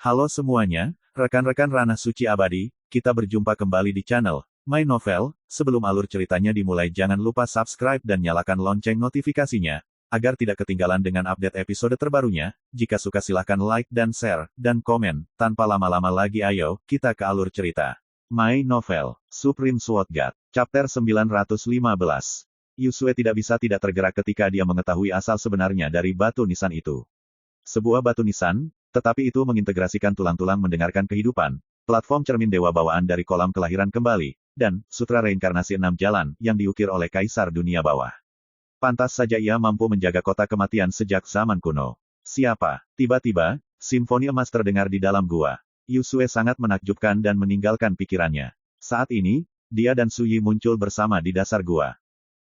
Halo semuanya, rekan-rekan Ranah Suci Abadi, kita berjumpa kembali di channel My Novel. Sebelum alur ceritanya dimulai jangan lupa subscribe dan nyalakan lonceng notifikasinya, agar tidak ketinggalan dengan update episode terbarunya. Jika suka silahkan like dan share, dan komen. Tanpa lama-lama lagi ayo, kita ke alur cerita. My Novel, Supreme Sword God, Chapter 915. Yusue tidak bisa tidak tergerak ketika dia mengetahui asal sebenarnya dari batu nisan itu. Sebuah batu nisan, tetapi itu mengintegrasikan tulang-tulang mendengarkan kehidupan, platform cermin dewa bawaan dari kolam kelahiran kembali, dan sutra reinkarnasi 6 jalan yang diukir oleh Kaisar Dunia Bawah. Pantas saja ia mampu menjaga kota kematian sejak zaman kuno. Siapa? Tiba-tiba, simfoni emas terdengar di dalam gua. Yusue sangat menakjubkan dan meninggalkan pikirannya. Saat ini, dia dan Suyi muncul bersama di dasar gua.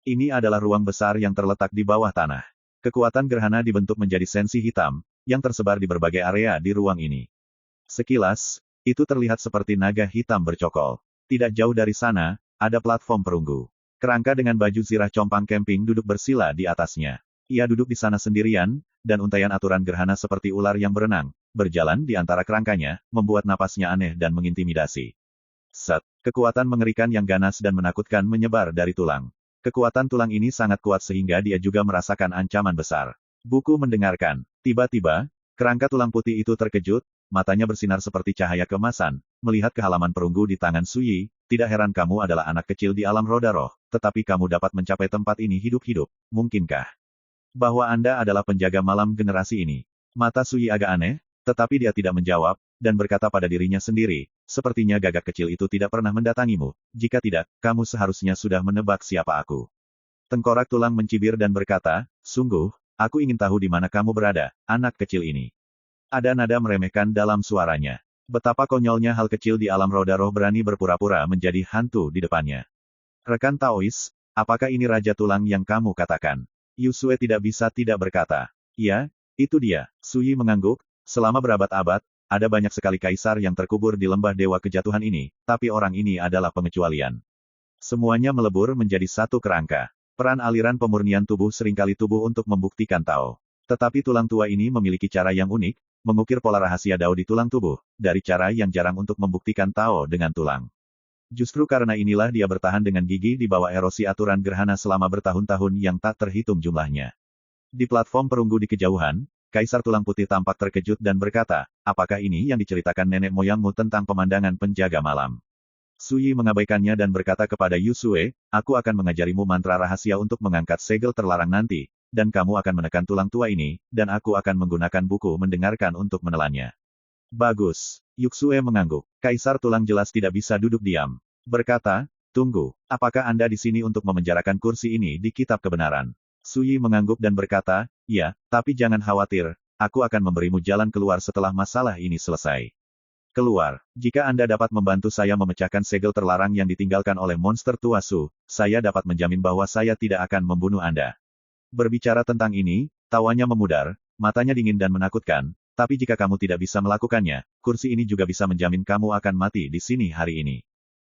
Ini adalah ruang besar yang terletak di bawah tanah. Kekuatan gerhana dibentuk menjadi sensi hitam, yang tersebar di berbagai area di ruang ini. Sekilas, itu terlihat seperti naga hitam bercokol. Tidak jauh dari sana, ada platform perunggu. Kerangka dengan baju zirah compang camping duduk bersila di atasnya. Ia duduk di sana sendirian, dan untaian aturan gerhana seperti ular yang berenang, berjalan di antara kerangkanya, membuat napasnya aneh dan mengintimidasi. Set, kekuatan mengerikan yang ganas dan menakutkan menyebar dari tulang. Kekuatan tulang ini sangat kuat sehingga dia juga merasakan ancaman besar. Buku mendengarkan. Tiba-tiba, kerangka tulang putih itu terkejut, matanya bersinar seperti cahaya keemasan, melihat ke halaman perunggu di tangan Suyi. Tidak heran kamu adalah anak kecil di alam roda roh, tetapi kamu dapat mencapai tempat ini hidup-hidup. Mungkinkah bahwa Anda adalah penjaga malam generasi ini? Mata Suyi agak aneh, tetapi dia tidak menjawab, dan berkata pada dirinya sendiri, sepertinya gagak kecil itu tidak pernah mendatangimu. Jika tidak, kamu seharusnya sudah menebak siapa aku. Tengkorak tulang mencibir dan berkata, sungguh, aku ingin tahu di mana kamu berada, anak kecil ini. Ada nada meremehkan dalam suaranya. Betapa konyolnya hal kecil di alam roda roh berani berpura-pura menjadi hantu di depannya. Rekan Taois, apakah ini Raja Tulang yang kamu katakan? Yusue tidak bisa tidak berkata. Ya, itu dia. Suyi mengangguk. Selama berabad-abad, ada banyak sekali kaisar yang terkubur di lembah dewa kejatuhan ini, tapi orang ini adalah pengecualian. Semuanya melebur menjadi satu kerangka. Peran aliran pemurnian tubuh seringkali tubuh untuk membuktikan Tao. Tetapi tulang tua ini memiliki cara yang unik, mengukir pola rahasia Dao di tulang tubuh, dari cara yang jarang untuk membuktikan Tao dengan tulang. Justru karena inilah dia bertahan dengan gigi di bawah erosi aturan gerhana selama bertahun-tahun yang tak terhitung jumlahnya. Di platform perunggu di kejauhan, Kaisar Tulang Putih tampak terkejut dan berkata, apakah ini yang diceritakan nenek moyangmu tentang pemandangan penjaga malam? Suyi mengabaikannya dan berkata kepada Yusue, aku akan mengajarimu mantra rahasia untuk mengangkat segel terlarang nanti, dan kamu akan menekan tulang tua ini, dan aku akan menggunakan buku mendengarkan untuk menelannya. Bagus. Yusue mengangguk. Kaisar Tulang jelas tidak bisa duduk diam. Berkata, tunggu, apakah Anda di sini untuk memenjarakan kursi ini di kitab kebenaran? Suyi mengangguk dan berkata, ya, tapi jangan khawatir, aku akan memberimu jalan keluar setelah masalah ini selesai. Keluar. Jika Anda dapat membantu saya memecahkan segel terlarang yang ditinggalkan oleh monster tua Su, saya dapat menjamin bahwa saya tidak akan membunuh Anda. Berbicara tentang ini, tawanya memudar, matanya dingin dan menakutkan, tapi jika kamu tidak bisa melakukannya, kursi ini juga bisa menjamin kamu akan mati di sini hari ini.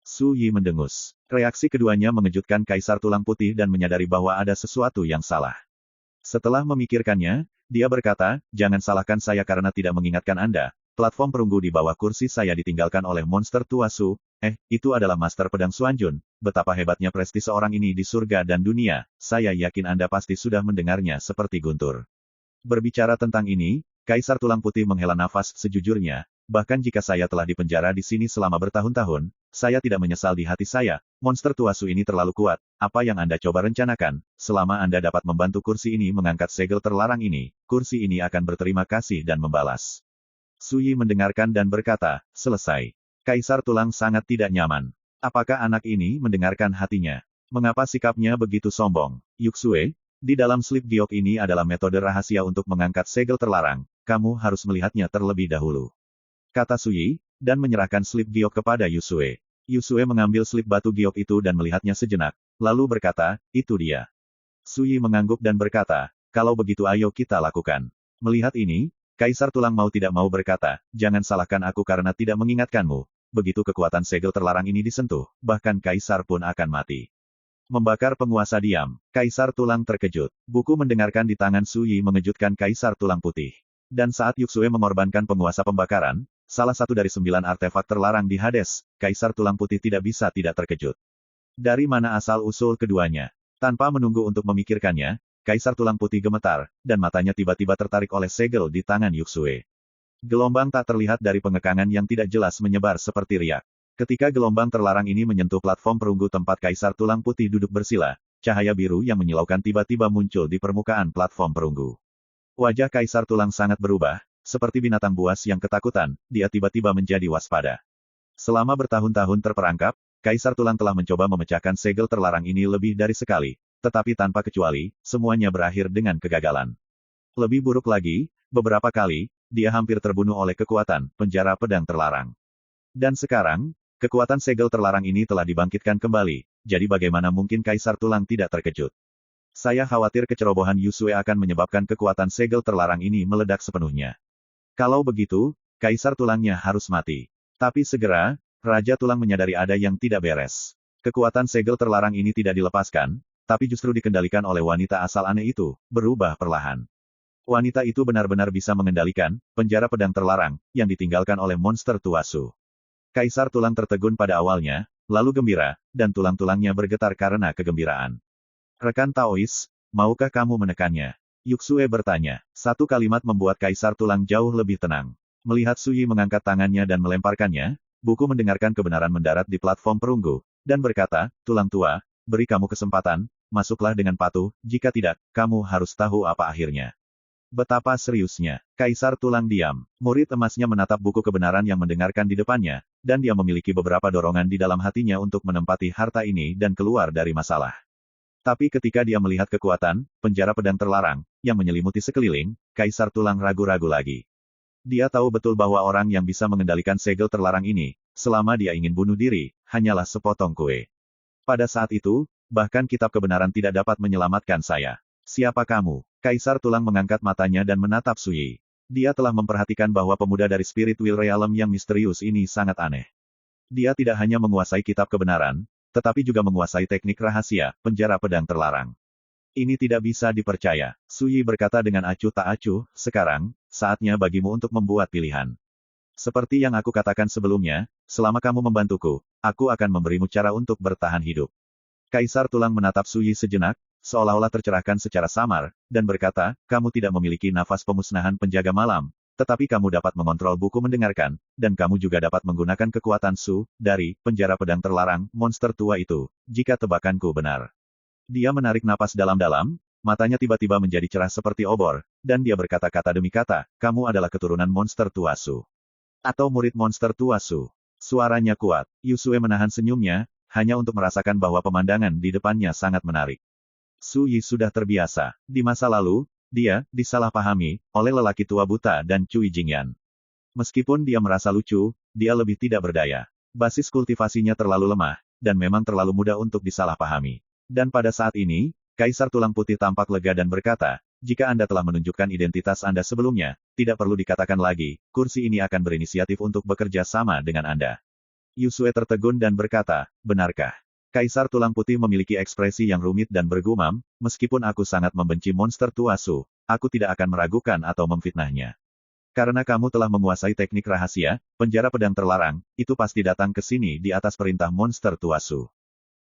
Su Yi mendengus. Reaksi keduanya mengejutkan Kaisar Tulang Putih dan menyadari bahwa ada sesuatu yang salah. Setelah memikirkannya, dia berkata, jangan salahkan saya karena tidak mengingatkan Anda. Platform perunggu di bawah kursi saya ditinggalkan oleh monster tua Su. Itu adalah Master Pedang Xuanjun. Betapa hebatnya prestise seorang ini di surga dan dunia. Saya yakin Anda pasti sudah mendengarnya seperti guntur. Berbicara tentang ini, Kaisar Tulang Putih menghela nafas sejujurnya. Bahkan jika saya telah dipenjara di sini selama bertahun-tahun, saya tidak menyesal di hati saya. Monster tua Su ini terlalu kuat. Apa yang Anda coba rencanakan? Selama Anda dapat membantu kursi ini mengangkat segel terlarang ini, kursi ini akan berterima kasih dan membalas. Suyi mendengarkan dan berkata, selesai. Kaisar Tulang sangat tidak nyaman. Apakah anak ini mendengarkan hatinya? Mengapa sikapnya begitu sombong? Yusue, di dalam slip giok ini adalah metode rahasia untuk mengangkat segel terlarang. Kamu harus melihatnya terlebih dahulu. Kata Suyi, dan menyerahkan slip giok kepada Yusue. Yusue mengambil slip batu giok itu dan melihatnya sejenak, lalu berkata, itu dia. Suyi mengangguk dan berkata, kalau begitu ayo kita lakukan. Melihat ini, Kaisar Tulang mau tidak mau berkata, jangan salahkan aku karena tidak mengingatkanmu. Begitu kekuatan segel terlarang ini disentuh, bahkan Kaisar pun akan mati. Membakar penguasa diam. Kaisar Tulang terkejut. Buku mendengarkan di tangan Suyi mengejutkan Kaisar Tulang Putih. Dan saat Yusue mengorbankan penguasa pembakaran, salah satu dari 9 artefak terlarang di Hades, Kaisar Tulang Putih tidak bisa tidak terkejut. Dari mana asal-usul keduanya? Tanpa menunggu untuk memikirkannya, Kaisar Tulang Putih gemetar, dan matanya tiba-tiba tertarik oleh segel di tangan Yuxue. Gelombang tak terlihat dari pengekangan yang tidak jelas menyebar seperti riak. Ketika gelombang terlarang ini menyentuh platform perunggu tempat Kaisar Tulang Putih duduk bersila, cahaya biru yang menyilaukan tiba-tiba muncul di permukaan platform perunggu. Wajah Kaisar Tulang sangat berubah, seperti binatang buas yang ketakutan, dia tiba-tiba menjadi waspada. Selama bertahun-tahun terperangkap, Kaisar Tulang telah mencoba memecahkan segel terlarang ini lebih dari sekali, tetapi tanpa kecuali, semuanya berakhir dengan kegagalan. Lebih buruk lagi, beberapa kali, dia hampir terbunuh oleh kekuatan penjara pedang terlarang. Dan sekarang, kekuatan segel terlarang ini telah dibangkitkan kembali, jadi bagaimana mungkin Kaisar Tulang tidak terkejut? Saya khawatir kecerobohan Yuxue akan menyebabkan kekuatan segel terlarang ini meledak sepenuhnya. Kalau begitu, Kaisar Tulangnya harus mati. Tapi segera, Raja Tulang menyadari ada yang tidak beres. Kekuatan segel terlarang ini tidak dilepaskan, tapi justru dikendalikan oleh wanita asal aneh itu, berubah perlahan. Wanita itu benar-benar bisa mengendalikan penjara pedang terlarang yang ditinggalkan oleh monster Tuasu. Kaisar Tulang tertegun pada awalnya, lalu gembira, dan tulang-tulangnya bergetar karena kegembiraan. Rekan Taois, maukah kamu menekannya? Yuxue bertanya. Satu kalimat membuat Kaisar Tulang jauh lebih tenang. Melihat Suyi mengangkat tangannya dan melemparkannya, buku mendengarkan kebenaran mendarat di platform perunggu, dan berkata, tulang tua, beri kamu kesempatan, masuklah dengan patuh, jika tidak, kamu harus tahu apa akhirnya. Betapa seriusnya. Kaisar Tulang diam. Murid emasnya menatap buku kebenaran yang mendengarkan di depannya, dan dia memiliki beberapa dorongan di dalam hatinya untuk menempati harta ini dan keluar dari masalah. Tapi ketika dia melihat kekuatan penjara pedang terlarang yang menyelimuti sekeliling, Kaisar Tulang ragu-ragu lagi. Dia tahu betul bahwa orang yang bisa mengendalikan segel terlarang ini, selama dia ingin bunuh diri, hanyalah sepotong kue. Pada saat itu, bahkan kitab kebenaran tidak dapat menyelamatkan saya. Siapa kamu? Kaisar Tulang mengangkat matanya dan menatap Suyi. Dia telah memperhatikan bahwa pemuda dari Spirit Will Realm yang misterius ini sangat aneh. Dia tidak hanya menguasai kitab kebenaran, tetapi juga menguasai teknik rahasia penjara pedang terlarang. Ini tidak bisa dipercaya. Suyi berkata dengan acuh tak acuh, sekarang, saatnya bagimu untuk membuat pilihan. Seperti yang aku katakan sebelumnya, selama kamu membantuku, aku akan memberimu cara untuk bertahan hidup. Kaisar Tulang menatap Suyi sejenak, seolah-olah tercerahkan secara samar, dan berkata, kamu tidak memiliki nafas pemusnahan penjaga malam, tetapi kamu dapat mengontrol buku mendengarkan, dan kamu juga dapat menggunakan kekuatan Su, dari penjara pedang terlarang, monster tua itu, jika tebakanku benar. Dia menarik napas dalam-dalam, matanya tiba-tiba menjadi cerah seperti obor, dan dia berkata kata demi kata, kamu adalah keturunan monster tua Su. Atau murid monster tua Su. Suaranya kuat. Yuxue menahan senyumnya, hanya untuk merasakan bahwa pemandangan di depannya sangat menarik. Su Yi sudah terbiasa. Di masa lalu, dia disalahpahami oleh lelaki tua buta dan Cui Jingyan. Meskipun dia merasa lucu, dia lebih tidak berdaya. Basis kultivasinya terlalu lemah, dan memang terlalu mudah untuk disalahpahami. Dan pada saat ini, Kaisar Tulang Putih tampak lega dan berkata, jika Anda telah menunjukkan identitas Anda sebelumnya, tidak perlu dikatakan lagi, kursi ini akan berinisiatif untuk bekerja sama dengan Anda. Yuxue tertegun dan berkata, benarkah? Kaisar Tulang Putih memiliki ekspresi yang rumit dan bergumam, meskipun aku sangat membenci monster tua Su, aku tidak akan meragukan atau memfitnahnya. Karena kamu telah menguasai teknik rahasia, penjara pedang terlarang, itu pasti datang ke sini di atas perintah monster tua Su.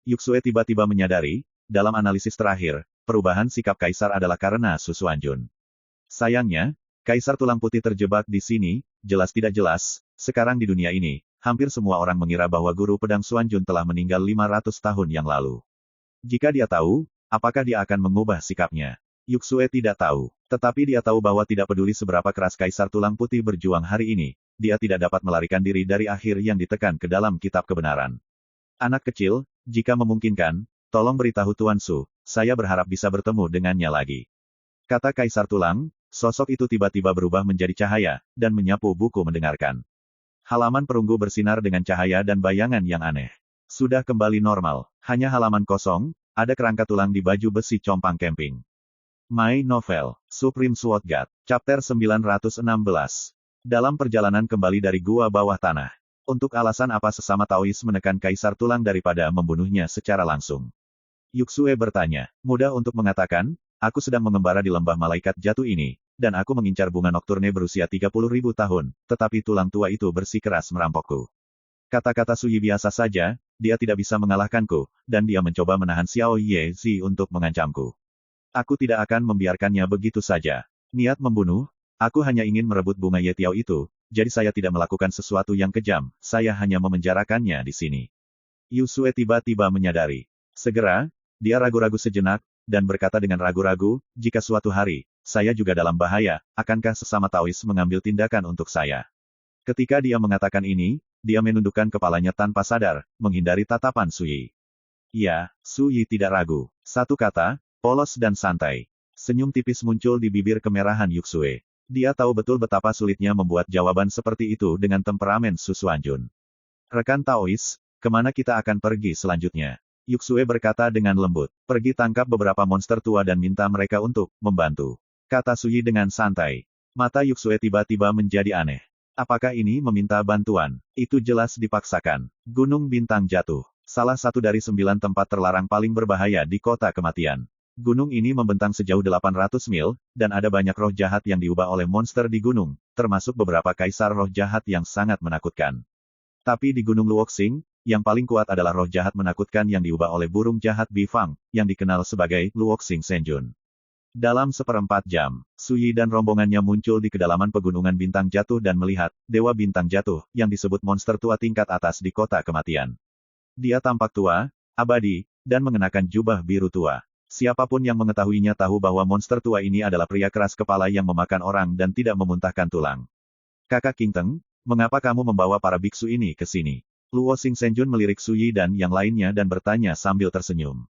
Yuxue tiba-tiba menyadari, dalam analisis terakhir, perubahan sikap Kaisar adalah karena Su Xuanjun. Sayangnya, Kaisar Tulang Putih terjebak di sini, jelas tidak jelas, sekarang di dunia ini, hampir semua orang mengira bahwa guru pedang Xuanjun telah meninggal 500 tahun yang lalu. Jika dia tahu, apakah dia akan mengubah sikapnya? Yuxue tidak tahu. Tetapi dia tahu bahwa tidak peduli seberapa keras Kaisar Tulang Putih berjuang hari ini, dia tidak dapat melarikan diri dari akhir yang ditekan ke dalam kitab kebenaran. Anak kecil, jika memungkinkan, tolong beritahu Tuan Su, saya berharap bisa bertemu dengannya lagi. Kata Kaisar Tulang, sosok itu tiba-tiba berubah menjadi cahaya, dan menyapu buku mendengarkan. Halaman perunggu bersinar dengan cahaya dan bayangan yang aneh. Sudah kembali normal. Hanya halaman kosong, ada kerangka tulang di baju besi compang camping. My Novel, Supreme Sword God, Chapter 916. Dalam perjalanan kembali dari gua bawah tanah. Untuk alasan apa sesama Taois menekan Kaisar Tulang daripada membunuhnya secara langsung? Yuxue bertanya. Mudah untuk mengatakan, aku sedang mengembara di lembah malaikat jatuh ini, dan aku mengincar bunga nokturne berusia 30.000 tahun, tetapi tulang tua itu bersikeras merampokku. Kata-kata Su Yi biasa saja, dia tidak bisa mengalahkanku, dan dia mencoba menahan Xiao Yezi untuk mengancamku. Aku tidak akan membiarkannya begitu saja. Niat membunuh? Aku hanya ingin merebut bunga Yetiao itu, jadi saya tidak melakukan sesuatu yang kejam, saya hanya memenjarakannya di sini. Yusue tiba-tiba menyadari. Segera, dia ragu-ragu sejenak, dan berkata dengan ragu-ragu, jika suatu hari, saya juga dalam bahaya, akankah sesama Taois mengambil tindakan untuk saya? Ketika dia mengatakan ini, dia menundukkan kepalanya tanpa sadar, menghindari tatapan Su Yi. Ya, Su Yi tidak ragu. Satu kata, polos dan santai. Senyum tipis muncul di bibir kemerahan Yusue. Dia tahu betul betapa sulitnya membuat jawaban seperti itu dengan temperamen Su Xuanjun. Rekan Taois, kemana kita akan pergi selanjutnya? Yusue berkata dengan lembut. Pergi tangkap beberapa monster tua dan minta mereka untuk membantu. Kata Su Yi dengan santai. Mata Yusue tiba-tiba menjadi aneh. Apakah ini meminta bantuan? Itu jelas dipaksakan. Gunung Bintang Jatuh. Salah satu dari 9 tempat terlarang paling berbahaya di kota kematian. Gunung ini membentang sejauh 800 mil, dan ada banyak roh jahat yang diubah oleh monster di gunung, termasuk beberapa kaisar roh jahat yang sangat menakutkan. Tapi di Gunung Luoxing, yang paling kuat adalah roh jahat menakutkan yang diubah oleh burung jahat Bifang, yang dikenal sebagai Luoxing Senjun. Dalam seperempat jam, Su Yi dan rombongannya muncul di kedalaman pegunungan Bintang Jatuh dan melihat Dewa Bintang Jatuh, yang disebut monster tua tingkat atas di kota kematian. Dia tampak tua, abadi, dan mengenakan jubah biru tua. Siapapun yang mengetahuinya tahu bahwa monster tua ini adalah pria keras kepala yang memakan orang dan tidak memuntahkan tulang. Kakak King Teng, mengapa kamu membawa para biksu ini ke sini? Luo Xing Senjun melirik Su Yi dan yang lainnya dan bertanya sambil tersenyum.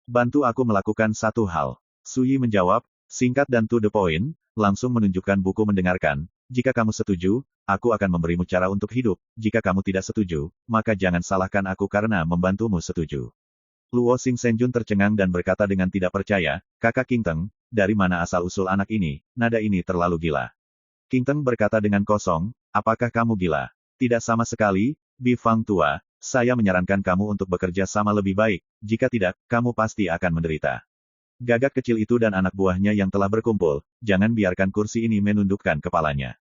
Bantu aku melakukan satu hal. Su Yi menjawab, singkat dan to the point, langsung menunjukkan buku mendengarkan. Jika kamu setuju, aku akan memberimu cara untuk hidup. Jika kamu tidak setuju, maka jangan salahkan aku karena membantumu setuju. Luo Xing Senjun tercengang dan berkata dengan tidak percaya, Kakak King Teng, dari mana asal-usul anak ini, nada ini terlalu gila. King Teng berkata dengan kosong, apakah kamu gila? Tidak sama sekali, Bifang tua, saya menyarankan kamu untuk bekerja sama lebih baik, jika tidak, kamu pasti akan menderita. Gagak kecil itu dan anak buahnya yang telah berkumpul, jangan biarkan kursi ini menundukkan kepalanya.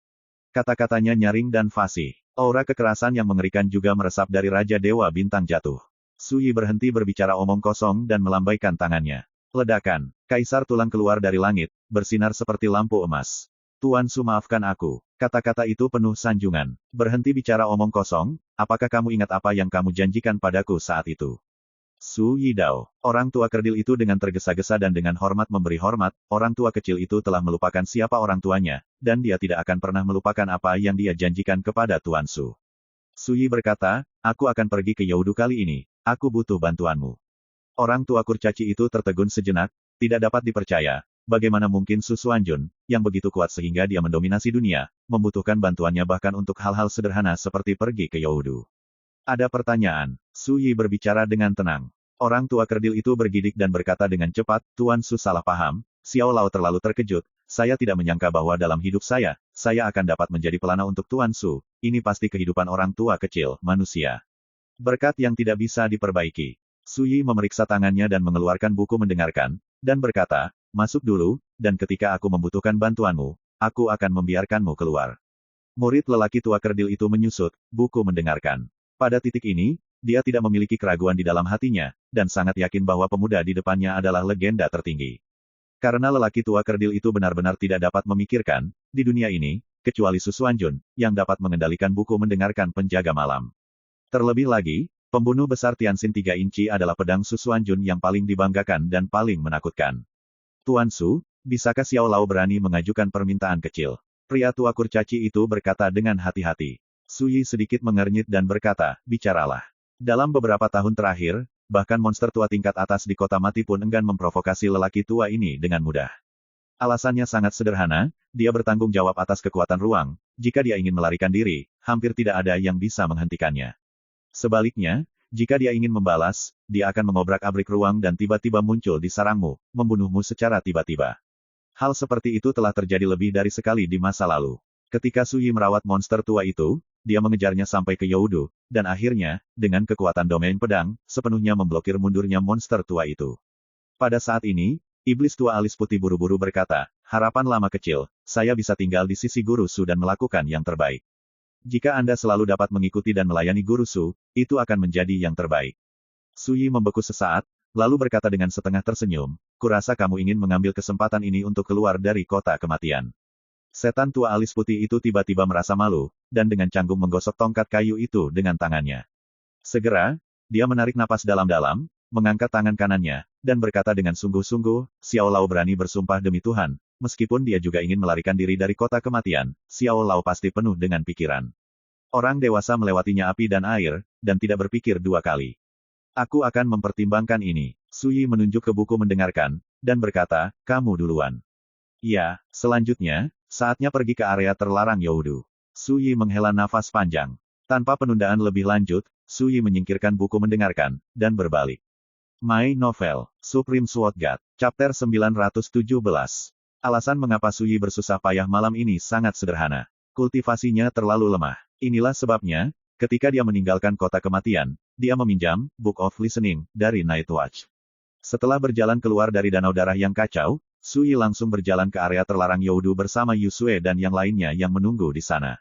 Kata-katanya nyaring dan fasih. Aura kekerasan yang mengerikan juga meresap dari Raja Dewa Bintang Jatuh. Su Yi berhenti berbicara omong kosong dan melambaikan tangannya. Ledakan. Kaisar tulang keluar dari langit, bersinar seperti lampu emas. Tuan Su maafkan aku. Kata-kata itu penuh sanjungan. Berhenti bicara omong kosong, apakah kamu ingat apa yang kamu janjikan padaku saat itu? Su Yidao. Orang tua kerdil itu dengan tergesa-gesa dan dengan hormat memberi hormat, orang tua kecil itu telah melupakan siapa orang tuanya, dan dia tidak akan pernah melupakan apa yang dia janjikan kepada Tuan Su. Su Yi berkata, aku akan pergi ke Youdu kali ini. Aku butuh bantuanmu. Orang tua kurcaci itu tertegun sejenak, tidak dapat dipercaya. Bagaimana mungkin Su Xuanjun, yang begitu kuat sehingga dia mendominasi dunia, membutuhkan bantuannya bahkan untuk hal-hal sederhana seperti pergi ke Youdu. Ada pertanyaan. Su Yi berbicara dengan tenang. Orang tua kerdil itu bergidik dan berkata dengan cepat, Tuan Su salah paham, Xiao Lao terlalu terkejut, saya tidak menyangka bahwa dalam hidup saya akan dapat menjadi pelana untuk Tuan Su, ini pasti kehidupan orang tua kecil, manusia. Berkat yang tidak bisa diperbaiki. Su Yi memeriksa tangannya dan mengeluarkan buku mendengarkan, dan berkata, masuk dulu, dan ketika aku membutuhkan bantuanmu, aku akan membiarkanmu keluar. Murid lelaki tua kerdil itu menyusut, buku mendengarkan. Pada titik ini, dia tidak memiliki keraguan di dalam hatinya, dan sangat yakin bahwa pemuda di depannya adalah legenda tertinggi. Karena lelaki tua kerdil itu benar-benar tidak dapat memikirkan, di dunia ini, kecuali Su Xuanjun, yang dapat mengendalikan buku mendengarkan penjaga malam. Terlebih lagi, pembunuh besar Tianxin 3 inci adalah pedang Su Xuanjun yang paling dibanggakan dan paling menakutkan. Tuan Su, bisakah Xiao Lao berani mengajukan permintaan kecil? Pria tua kurcaci itu berkata dengan hati-hati. Su Yi sedikit mengernyit dan berkata, bicaralah. Dalam beberapa tahun terakhir, bahkan monster tua tingkat atas di kota mati pun enggan memprovokasi lelaki tua ini dengan mudah. Alasannya sangat sederhana, dia bertanggung jawab atas kekuatan ruang, jika dia ingin melarikan diri, hampir tidak ada yang bisa menghentikannya. Sebaliknya, jika dia ingin membalas, dia akan mengobrak-abrik ruang dan tiba-tiba muncul di sarangmu, membunuhmu secara tiba-tiba. Hal seperti itu telah terjadi lebih dari sekali di masa lalu. Ketika Su Yi merawat monster tua itu, dia mengejarnya sampai ke Youdu, dan akhirnya, dengan kekuatan domain pedang, sepenuhnya memblokir mundurnya monster tua itu. Pada saat ini, iblis tua alis putih buru-buru berkata, harapan lama kecil, saya bisa tinggal di sisi Guru Su dan melakukan yang terbaik. Jika Anda selalu dapat mengikuti dan melayani Guru Su, itu akan menjadi yang terbaik. Su Yi membeku sesaat, lalu berkata dengan setengah tersenyum, kurasa kamu ingin mengambil kesempatan ini untuk keluar dari kota kematian. Setan tua alis putih itu tiba-tiba merasa malu, dan dengan canggung menggosok tongkat kayu itu dengan tangannya. Segera, dia menarik napas dalam-dalam, mengangkat tangan kanannya, dan berkata dengan sungguh-sungguh, Xiao Lao berani bersumpah demi Tuhan, meskipun dia juga ingin melarikan diri dari kota kematian, Xiao Lao pasti penuh dengan pikiran. Orang dewasa melewatinya api dan air, dan tidak berpikir dua kali. Aku akan mempertimbangkan ini. Su Yi menunjuk ke buku mendengarkan, dan berkata, kamu duluan. Ya, selanjutnya, saatnya pergi ke area terlarang Youdu. Su Yi menghela nafas panjang. Tanpa penundaan lebih lanjut, Su Yi menyingkirkan buku mendengarkan, dan berbalik. My Novel, Supreme Sword God, Chapter 917. Alasan mengapa Su Yi bersusah payah malam ini sangat sederhana. Kultivasinya terlalu lemah. Inilah sebabnya, ketika dia meninggalkan kota kematian, dia meminjam Book of Listening dari Night Watch. Setelah berjalan keluar dari danau darah yang kacau, Su Yi langsung berjalan ke area terlarang Youdu bersama Yusue dan yang lainnya yang menunggu di sana.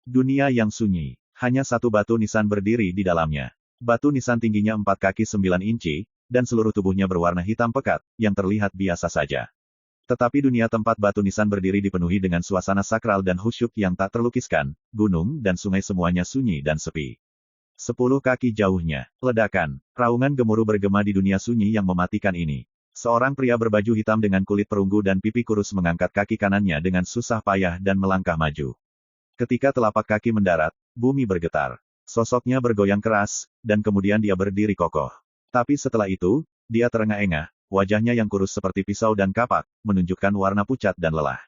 Dunia yang sunyi, hanya satu batu nisan berdiri di dalamnya. Batu nisan tingginya 4 kaki 9 inci, dan seluruh tubuhnya berwarna hitam pekat, yang terlihat biasa saja. Tetapi dunia tempat batu nisan berdiri dipenuhi dengan suasana sakral dan khusyuk yang tak terlukiskan, gunung dan sungai semuanya sunyi dan sepi. 10 kaki jauhnya, ledakan, raungan gemuruh bergema di dunia sunyi yang mematikan ini. Seorang pria berbaju hitam dengan kulit perunggu dan pipi kurus mengangkat kaki kanannya dengan susah payah dan melangkah maju. Ketika telapak kaki mendarat, bumi bergetar. Sosoknya bergoyang keras, dan kemudian dia berdiri kokoh. Tapi setelah itu, dia terengah-engah, wajahnya yang kurus seperti pisau dan kapak, menunjukkan warna pucat dan lelah.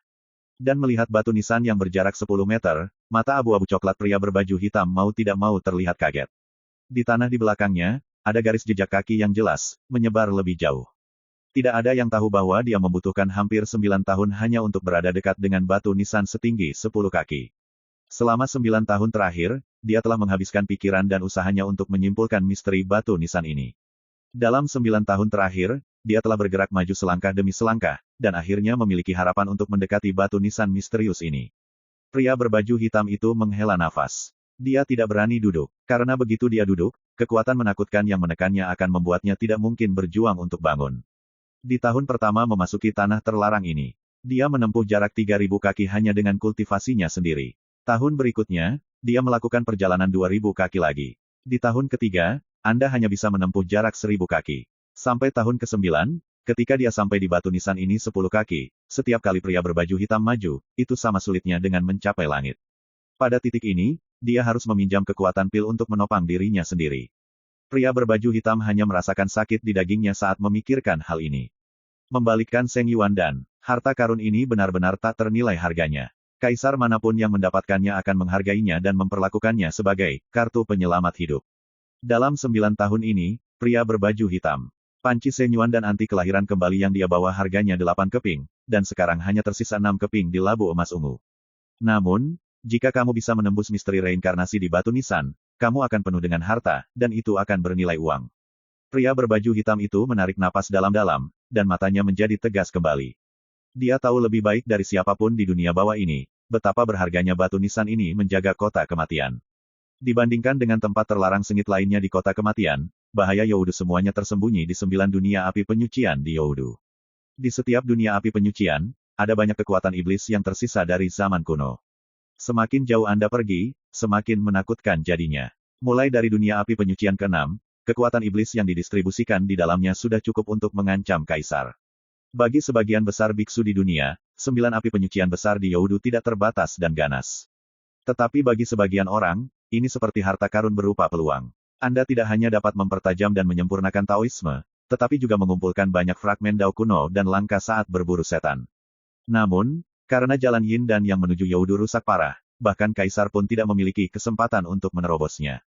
Dan melihat batu nisan yang berjarak 10 meter, mata abu-abu coklat pria berbaju hitam mau tidak mau terlihat kaget. Di tanah di belakangnya, ada garis jejak kaki yang jelas, menyebar lebih jauh. Tidak ada yang tahu bahwa dia membutuhkan hampir 9 tahun hanya untuk berada dekat dengan batu nisan setinggi 10 kaki. Selama 9 tahun terakhir, dia telah menghabiskan pikiran dan usahanya untuk menyimpulkan misteri batu nisan ini. Dalam 9 tahun terakhir, dia telah bergerak maju selangkah demi selangkah, dan akhirnya memiliki harapan untuk mendekati batu nisan misterius ini. Pria berbaju hitam itu menghela nafas. Dia tidak berani duduk. Karena begitu dia duduk, kekuatan menakutkan yang menekannya akan membuatnya tidak mungkin berjuang untuk bangun. Di tahun pertama memasuki tanah terlarang ini, dia menempuh jarak 3.000 kaki hanya dengan kultivasinya sendiri. Tahun berikutnya, dia melakukan perjalanan 2.000 kaki lagi. Di tahun ketiga, Anda hanya bisa menempuh jarak 1.000 kaki. Sampai tahun ke-9, ketika dia sampai di batu nisan ini 10 kaki, setiap kali pria berbaju hitam maju, itu sama sulitnya dengan mencapai langit. Pada titik ini, dia harus meminjam kekuatan pil untuk menopang dirinya sendiri. Pria berbaju hitam hanya merasakan sakit di dagingnya saat memikirkan hal ini. Membalikkan Seng Yuan dan harta karun ini benar-benar tak ternilai harganya. Kaisar manapun yang mendapatkannya akan menghargainya dan memperlakukannya sebagai kartu penyelamat hidup. Dalam 9 tahun ini, pria berbaju hitam, panci Seng Yuan dan anti kelahiran kembali yang dia bawa harganya 8 keping, dan sekarang hanya tersisa 6 keping di labu emas ungu. Namun, jika kamu bisa menembus misteri reinkarnasi di batu nisan, kamu akan penuh dengan harta, dan itu akan bernilai uang. Pria berbaju hitam itu menarik napas dalam-dalam, dan matanya menjadi tegas kembali. Dia tahu lebih baik dari siapapun di dunia bawah ini, betapa berharganya batu nisan ini menjaga kota kematian. Dibandingkan dengan tempat terlarang sengit lainnya di kota kematian, bahaya Youdu semuanya tersembunyi di 9 dunia api penyucian di Youdu. Di setiap dunia api penyucian, ada banyak kekuatan iblis yang tersisa dari zaman kuno. Semakin jauh Anda pergi, semakin menakutkan jadinya. Mulai dari dunia api penyucian ke-6, kekuatan iblis yang didistribusikan di dalamnya sudah cukup untuk mengancam kaisar. Bagi sebagian besar biksu di dunia, 9 api penyucian besar di Youdu tidak terbatas dan ganas. Tetapi bagi sebagian orang, ini seperti harta karun berupa peluang. Anda tidak hanya dapat mempertajam dan menyempurnakan Taoisme, tetapi juga mengumpulkan banyak fragmen Dao kuno dan langka saat berburu setan. Namun, karena jalan Yin dan yang menuju Youdu rusak parah, bahkan kaisar pun tidak memiliki kesempatan untuk menerobosnya.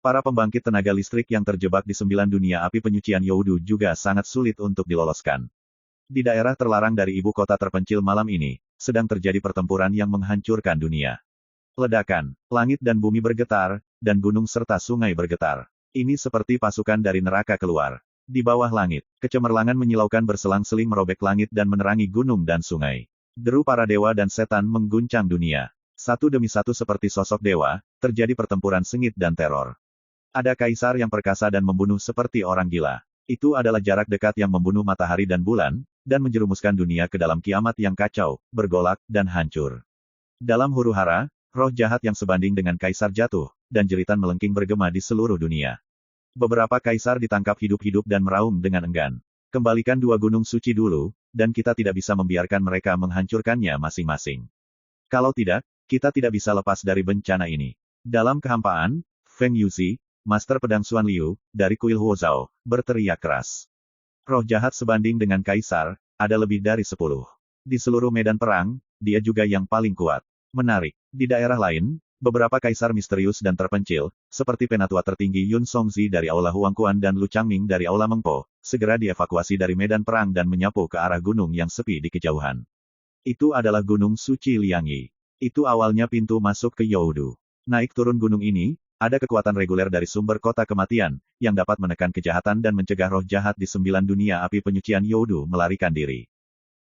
Para pembangkit tenaga listrik yang terjebak di 9 dunia api penyucian Youdu juga sangat sulit untuk diloloskan. Di daerah terlarang dari ibu kota terpencil malam ini, sedang terjadi pertempuran yang menghancurkan dunia. Ledakan, langit dan bumi bergetar, dan gunung serta sungai bergetar. Ini seperti pasukan dari neraka keluar. Di bawah langit, kecemerlangan menyilaukan berselang-seling merobek langit dan menerangi gunung dan sungai. Deru para dewa dan setan mengguncang dunia. Satu demi satu seperti sosok dewa, terjadi pertempuran sengit dan teror. Ada kaisar yang perkasa dan membunuh seperti orang gila. Itu adalah jarak dekat yang membunuh matahari dan bulan, dan menjerumuskan dunia ke dalam kiamat yang kacau, bergolak, dan hancur. Dalam huru-hara, roh jahat yang sebanding dengan kaisar jatuh, dan jeritan melengking bergema di seluruh dunia. Beberapa kaisar ditangkap hidup-hidup dan meraung dengan enggan. Kembalikan dua gunung suci dulu, dan kita tidak bisa membiarkan mereka menghancurkannya masing-masing. Kalau tidak, kita tidak bisa lepas dari bencana ini. Dalam kehampaan, Feng Yuzi, Master Pedang Xuan Liu, dari kuil Huozhao, berteriak keras. Roh jahat sebanding dengan kaisar, ada lebih dari 10. Di seluruh medan perang, dia juga yang paling kuat. Menarik. Di daerah lain, beberapa kaisar misterius dan terpencil, seperti penatua tertinggi Yun Songzi dari Aula Huangquan dan Lu Changming dari Aula Mengpo, segera dievakuasi dari medan perang dan menyapu ke arah gunung yang sepi di kejauhan. Itu adalah Gunung Suci Liangyi. Itu awalnya pintu masuk ke Youdu. Naik turun gunung ini, ada kekuatan reguler dari sumber kota kematian, yang dapat menekan kejahatan dan mencegah roh jahat di 9 dunia api penyucian Youdu melarikan diri.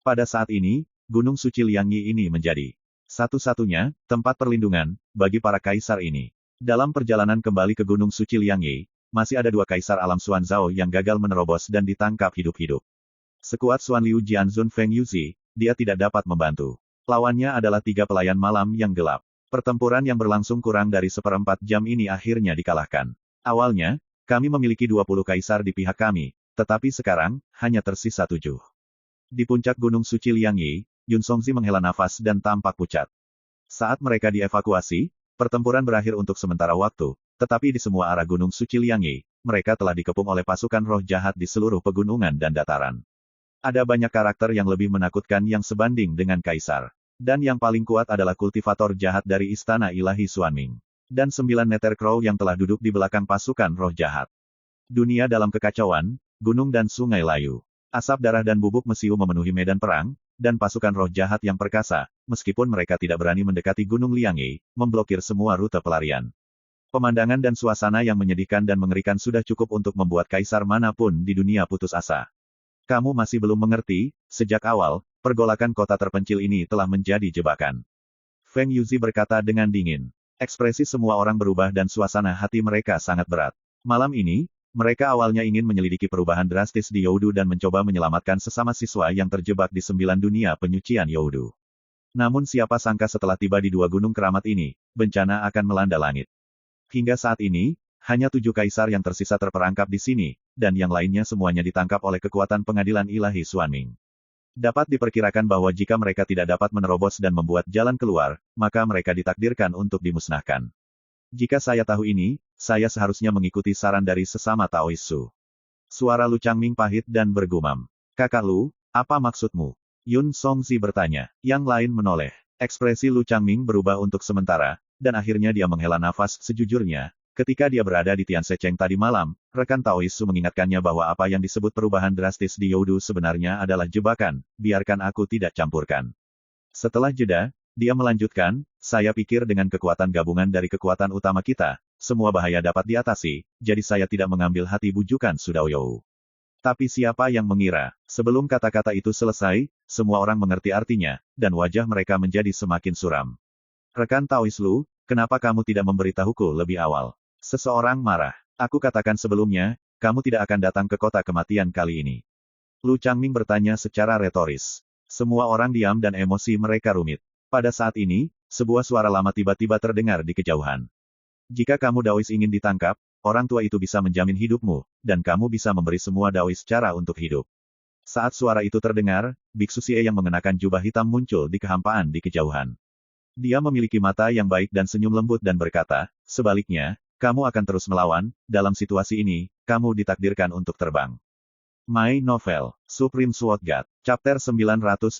Pada saat ini, Gunung Suci Liangyi ini menjadi satu-satunya tempat perlindungan bagi para kaisar ini. Dalam perjalanan kembali ke Gunung Suci Liangyi, masih ada 2 kaisar alam Xuanzhao yang gagal menerobos dan ditangkap hidup-hidup. Sekuat Xuan Liu Jianzun Feng Yuzi, dia tidak dapat membantu. Lawannya adalah 3 pelayan malam yang gelap. Pertempuran yang berlangsung kurang dari 1/4 jam ini akhirnya dikalahkan. Awalnya, kami memiliki 20 kaisar di pihak kami, tetapi sekarang, hanya tersisa 7. Di puncak Gunung Suci Liangyi, Yun Songzi menghela nafas dan tampak pucat. Saat mereka dievakuasi, pertempuran berakhir untuk sementara waktu, tetapi di semua arah Gunung Suci Liangyi, mereka telah dikepung oleh pasukan roh jahat di seluruh pegunungan dan dataran. Ada banyak karakter yang lebih menakutkan yang sebanding dengan kaisar. Dan yang paling kuat adalah kultivator jahat dari Istana Ilahi Xuanming. Dan 9 Nether Crow yang telah duduk di belakang pasukan roh jahat. Dunia dalam kekacauan, gunung dan sungai layu. Asap darah dan bubuk mesiu memenuhi medan perang, dan pasukan roh jahat yang perkasa, meskipun mereka tidak berani mendekati Gunung Liangyi, memblokir semua rute pelarian. Pemandangan dan suasana yang menyedihkan dan mengerikan sudah cukup untuk membuat kaisar manapun di dunia putus asa. Kamu masih belum mengerti, sejak awal, pergolakan kota terpencil ini telah menjadi jebakan. Feng Yuzi berkata dengan dingin. Ekspresi semua orang berubah dan suasana hati mereka sangat berat. Malam ini, mereka awalnya ingin menyelidiki perubahan drastis di Youdu dan mencoba menyelamatkan sesama siswa yang terjebak di 9 dunia penyucian Youdu. Namun siapa sangka setelah tiba di 2 gunung keramat ini, bencana akan melanda langit. Hingga saat ini, hanya 7 kaisar yang tersisa terperangkap di sini, dan yang lainnya semuanya ditangkap oleh kekuatan pengadilan ilahi Xuanming. Dapat diperkirakan bahwa jika mereka tidak dapat menerobos dan membuat jalan keluar, maka mereka ditakdirkan untuk dimusnahkan. Jika saya tahu ini, saya seharusnya mengikuti saran dari sesama Taois Su. Suara Lu Changming pahit dan bergumam. Kakak Lu, apa maksudmu? Yun Songzi bertanya. Yang lain menoleh. Ekspresi Lu Changming berubah untuk sementara, dan akhirnya dia menghela nafas sejujurnya. Ketika dia berada di Tianshecheng tadi malam, rekan Taois Su mengingatkannya bahwa apa yang disebut perubahan drastis di Youdu sebenarnya adalah jebakan, biarkan aku tidak campurkan. Setelah jeda, dia melanjutkan, saya pikir dengan kekuatan gabungan dari kekuatan utama kita, semua bahaya dapat diatasi, jadi saya tidak mengambil hati bujukan Sudaoyou. Tapi siapa yang mengira, sebelum kata-kata itu selesai, semua orang mengerti artinya, dan wajah mereka menjadi semakin suram. Rekan Taois Lu, kenapa kamu tidak memberitahuku lebih awal? Seseorang marah. Aku katakan sebelumnya, kamu tidak akan datang ke kota kematian kali ini. Lu Changming bertanya secara retoris. Semua orang diam dan emosi mereka rumit. Pada saat ini, sebuah suara lama tiba-tiba terdengar di kejauhan. Jika kamu Daois ingin ditangkap, orang tua itu bisa menjamin hidupmu, dan kamu bisa memberi semua Daois cara untuk hidup. Saat suara itu terdengar, Biksu Xie yang mengenakan jubah hitam muncul di kehampaan di kejauhan. Dia memiliki mata yang baik dan senyum lembut dan berkata, sebaliknya, kamu akan terus melawan, dalam situasi ini, kamu ditakdirkan untuk terbang. My Novel, Supreme Sword God, Chapter 918.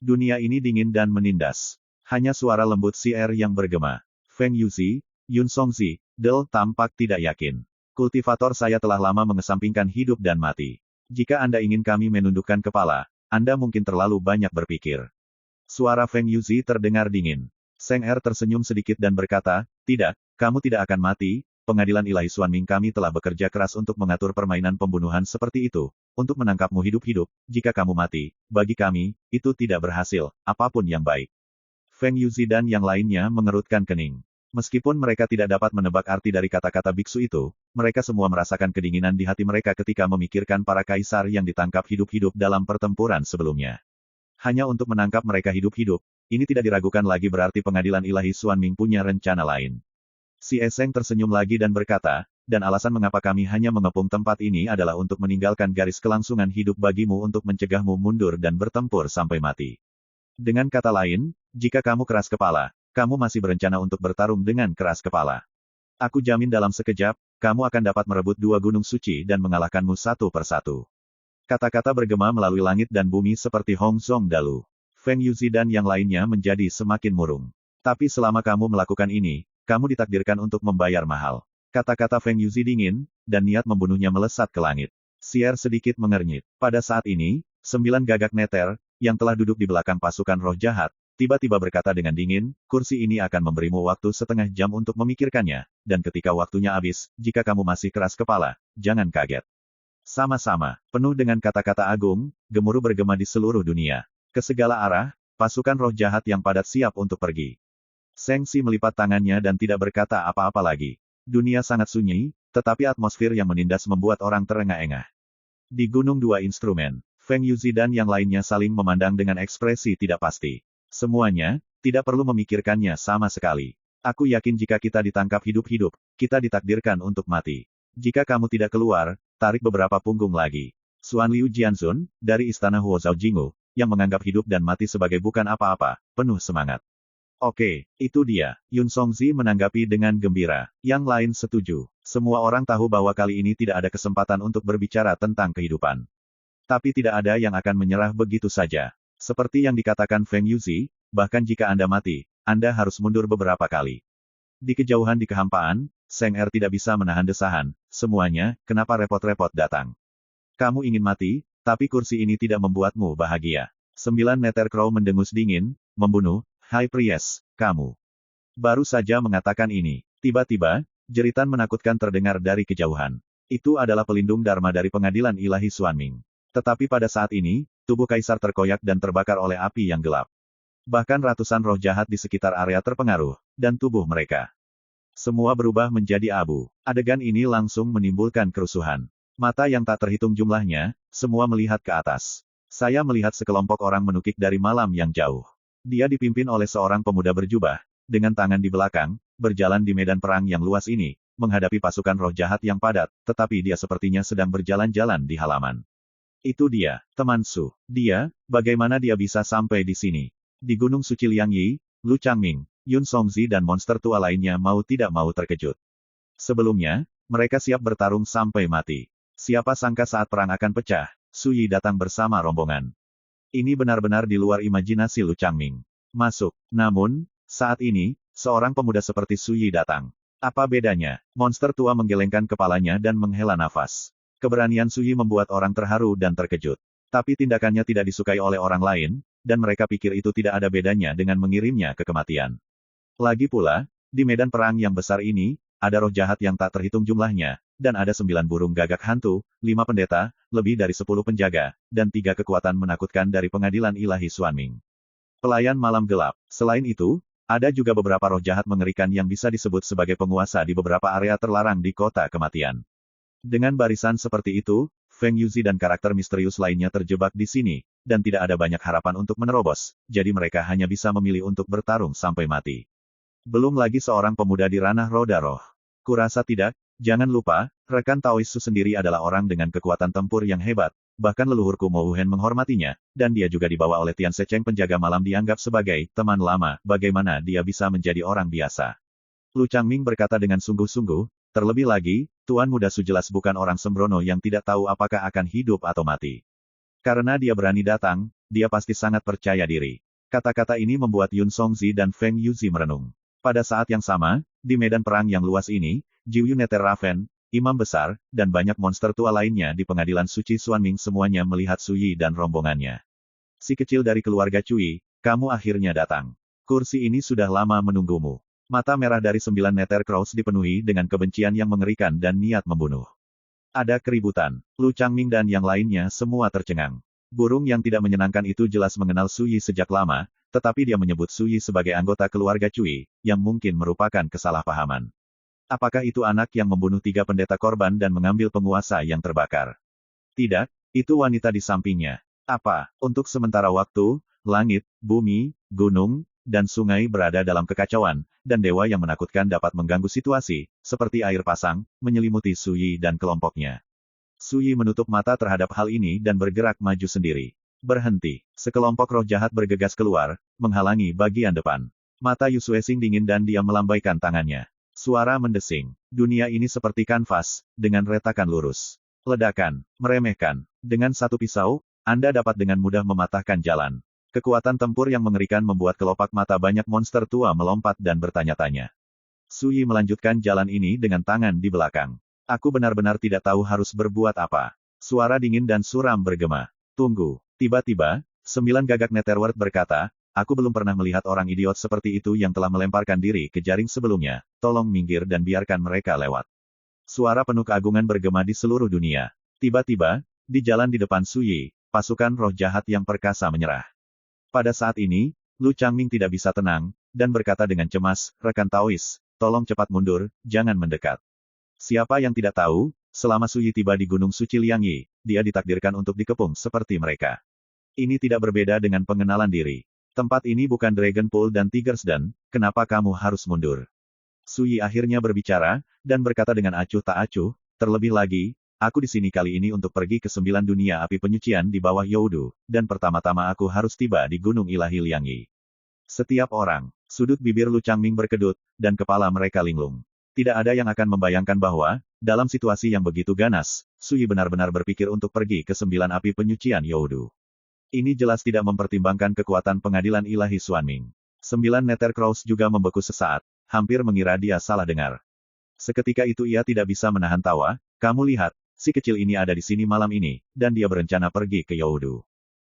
Dunia ini dingin dan menindas. Hanya suara lembut CR yang bergema. Feng Yuzi, Yun Songzi, Del tampak tidak yakin. Kultivator saya telah lama mengesampingkan hidup dan mati. Jika Anda ingin kami menundukkan kepala, Anda mungkin terlalu banyak berpikir. Suara Feng Yuzi terdengar dingin. Seng Er tersenyum sedikit dan berkata, tidak, kamu tidak akan mati, pengadilan ilahi Xuanming kami telah bekerja keras untuk mengatur permainan pembunuhan seperti itu, untuk menangkapmu hidup-hidup. Jika kamu mati, bagi kami, itu tidak berhasil, apapun yang baik. Feng Yuzi dan yang lainnya mengerutkan kening. Meskipun mereka tidak dapat menebak arti dari kata-kata biksu itu, mereka semua merasakan kedinginan di hati mereka ketika memikirkan para kaisar yang ditangkap hidup-hidup dalam pertempuran sebelumnya. Hanya untuk menangkap mereka hidup-hidup, ini tidak diragukan lagi berarti pengadilan ilahi Xuanming punya rencana lain. Si Eseng tersenyum lagi dan berkata, dan alasan mengapa kami hanya mengepung tempat ini adalah untuk meninggalkan garis kelangsungan hidup bagimu untuk mencegahmu mundur dan bertempur sampai mati. Dengan kata lain, jika kamu keras kepala, kamu masih berencana untuk bertarung dengan keras kepala. Aku jamin dalam sekejap, kamu akan dapat merebut 2 gunung suci dan mengalahkanmu satu persatu. Kata-kata bergema melalui langit dan bumi seperti Hong Zong Dalu. Feng Yuzi dan yang lainnya menjadi semakin murung. Tapi selama kamu melakukan ini, kamu ditakdirkan untuk membayar mahal. Kata-kata Feng Yuzi dingin, dan niat membunuhnya melesat ke langit. Sier sedikit mengernyit. Pada saat ini, 9 gagak neter, yang telah duduk di belakang pasukan roh jahat, tiba-tiba berkata dengan dingin, kursi ini akan memberimu waktu setengah jam untuk memikirkannya, dan ketika waktunya habis, jika kamu masih keras kepala, jangan kaget. Sama-sama, penuh dengan kata-kata agung, gemuruh bergema di seluruh dunia. Ke segala arah, pasukan roh jahat yang padat siap untuk pergi. Seng Si melipat tangannya dan tidak berkata apa-apa lagi. Dunia sangat sunyi, tetapi atmosfer yang menindas membuat orang terengah-engah. Di Gunung Dua Instrumen, Feng Yuzi dan yang lainnya saling memandang dengan ekspresi tidak pasti. Semuanya, tidak perlu memikirkannya sama sekali. Aku yakin jika kita ditangkap hidup-hidup, kita ditakdirkan untuk mati. Jika kamu tidak keluar, tarik beberapa punggung lagi. Xuan Liu Jianzun, dari Istana Huozhao Jingu, yang menganggap hidup dan mati sebagai bukan apa-apa, penuh semangat. Oke, itu dia. Yun Songzi menanggapi dengan gembira. Yang lain setuju. Semua orang tahu bahwa kali ini tidak ada kesempatan untuk berbicara tentang kehidupan. Tapi tidak ada yang akan menyerah begitu saja. Seperti yang dikatakan Feng Yuzi, bahkan jika Anda mati, Anda harus mundur beberapa kali. Di kejauhan di kehampaan, Seng Er tidak bisa menahan desahan. Semuanya, kenapa repot-repot datang? Kamu ingin mati, tapi kursi ini tidak membuatmu bahagia. 9 neter crow mendengus dingin, membunuh. High Priest, kamu. Baru saja mengatakan ini. Tiba-tiba, jeritan menakutkan terdengar dari kejauhan. Itu adalah pelindung Dharma dari pengadilan ilahi Xuanming. Tetapi pada saat ini, tubuh kaisar terkoyak dan terbakar oleh api yang gelap. Bahkan ratusan roh jahat di sekitar area terpengaruh, dan tubuh mereka. Semua berubah menjadi abu. Adegan ini langsung menimbulkan kerusuhan. Mata yang tak terhitung jumlahnya, semua melihat ke atas. Saya melihat sekelompok orang menukik dari malam yang jauh. Dia dipimpin oleh seorang pemuda berjubah, dengan tangan di belakang, berjalan di medan perang yang luas ini, menghadapi pasukan roh jahat yang padat, tetapi dia sepertinya sedang berjalan-jalan di halaman. Itu dia, teman Su. Dia, bagaimana dia bisa sampai di sini? Di Gunung Suci Liangyi, Lu Changming, Yun Songzi dan monster tua lainnya mau tidak mau terkejut. Sebelumnya, mereka siap bertarung sampai mati. Siapa sangka saat perang akan pecah, Su Yi datang bersama rombongan. Ini benar-benar di luar imajinasi Lu Changming. Masuk. Namun, saat ini, seorang pemuda seperti Su Yi datang. Apa bedanya? Monster tua menggelengkan kepalanya dan menghela nafas. Keberanian Su Yi membuat orang terharu dan terkejut. Tapi tindakannya tidak disukai oleh orang lain, dan mereka pikir itu tidak ada bedanya dengan mengirimnya ke kematian. Lagi pula, di medan perang yang besar ini, ada roh jahat yang tak terhitung jumlahnya, dan ada 9 burung gagak hantu, 5 pendeta, lebih dari 10 penjaga, dan 3 kekuatan menakutkan dari pengadilan ilahi Xuanming. Pelayan malam gelap. Selain itu, ada juga beberapa roh jahat mengerikan yang bisa disebut sebagai penguasa di beberapa area terlarang di kota kematian. Dengan barisan seperti itu, Feng Yuzi dan karakter misterius lainnya terjebak di sini, dan tidak ada banyak harapan untuk menerobos, jadi mereka hanya bisa memilih untuk bertarung sampai mati. Belum lagi seorang pemuda di ranah roda roh. Kurasa tidak, jangan lupa, rekan Taois Su sendiri adalah orang dengan kekuatan tempur yang hebat, bahkan leluhurku Mo Wuhen menghormatinya, dan dia juga dibawa oleh Tian Seceng penjaga malam dianggap sebagai teman lama, bagaimana dia bisa menjadi orang biasa. Lu Changming berkata dengan sungguh-sungguh, terlebih lagi, Tuan Muda Su jelas bukan orang sembrono yang tidak tahu apakah akan hidup atau mati. Karena dia berani datang, dia pasti sangat percaya diri. Kata-kata ini membuat Yun Songzi dan Feng Yuzi merenung. Pada saat yang sama, di medan perang yang luas ini, Jiu Neter Raven, Imam Besar, dan banyak monster tua lainnya di pengadilan suci Xuanming semuanya melihat Su Yi dan rombongannya. Si kecil dari keluarga Cui, kamu akhirnya datang. Kursi ini sudah lama menunggumu. Mata merah dari 9 Neter Crows dipenuhi dengan kebencian yang mengerikan dan niat membunuh. Ada keributan. Lu Changming dan yang lainnya semua tercengang. Burung yang tidak menyenangkan itu jelas mengenal Suyi sejak lama, tetapi dia menyebut Suyi sebagai anggota keluarga Cui, yang mungkin merupakan kesalahpahaman. Apakah itu anak yang membunuh 3 pendeta korban dan mengambil penguasa yang terbakar? Tidak, itu wanita di sampingnya. Apa, untuk sementara waktu, langit, bumi, gunung, dan sungai berada dalam kekacauan, dan dewa yang menakutkan dapat mengganggu situasi, seperti air pasang, menyelimuti Suyi dan kelompoknya. Suyi menutup mata terhadap hal ini dan bergerak maju sendiri. Berhenti. Sekelompok roh jahat bergegas keluar, menghalangi bagian depan. Mata Yu Xuexing dingin dan dia melambaikan tangannya. Suara mendesing. Dunia ini seperti kanvas, dengan retakan lurus. Ledakan. Meremehkan. Dengan satu pisau, Anda dapat dengan mudah mematahkan jalan. Kekuatan tempur yang mengerikan membuat kelopak mata banyak monster tua melompat dan bertanya-tanya. Suyi melanjutkan jalan ini dengan tangan di belakang. Aku benar-benar tidak tahu harus berbuat apa. Suara dingin dan suram bergema. Tunggu. Tiba-tiba, 9 gagak Netherworld berkata, aku belum pernah melihat orang idiot seperti itu yang telah melemparkan diri ke jaring sebelumnya. Tolong minggir dan biarkan mereka lewat. Suara penuh keagungan bergema di seluruh dunia. Tiba-tiba, di jalan di depan Suyi, pasukan roh jahat yang perkasa menyerah. Pada saat ini, Lu Changming tidak bisa tenang, dan berkata dengan cemas, rekan Taois, tolong cepat mundur, jangan mendekat. Siapa yang tidak tahu, selama Suyi tiba di Gunung Suci Liangyi, dia ditakdirkan untuk dikepung seperti mereka. Ini tidak berbeda dengan pengenalan diri. Tempat ini bukan Dragon Pool dan Tiger's Den, kenapa kamu harus mundur? Suyi akhirnya berbicara, dan berkata dengan acuh tak acuh, terlebih lagi, aku di sini kali ini untuk pergi ke 9 dunia api penyucian di bawah Youdu, dan pertama-tama aku harus tiba di Gunung Ilahi Liangyi. Setiap orang, sudut bibir Lu Changming berkedut, dan kepala mereka linglung. Tidak ada yang akan membayangkan bahwa, dalam situasi yang begitu ganas, Suyi benar-benar berpikir untuk pergi ke 9 api penyucian Youdu. Ini jelas tidak mempertimbangkan kekuatan pengadilan ilahi Xuanming. 9 Nethercrows juga membeku sesaat, hampir mengira dia salah dengar. Seketika itu ia tidak bisa menahan tawa, kamu lihat, si kecil ini ada di sini malam ini, dan dia berencana pergi ke Youdu.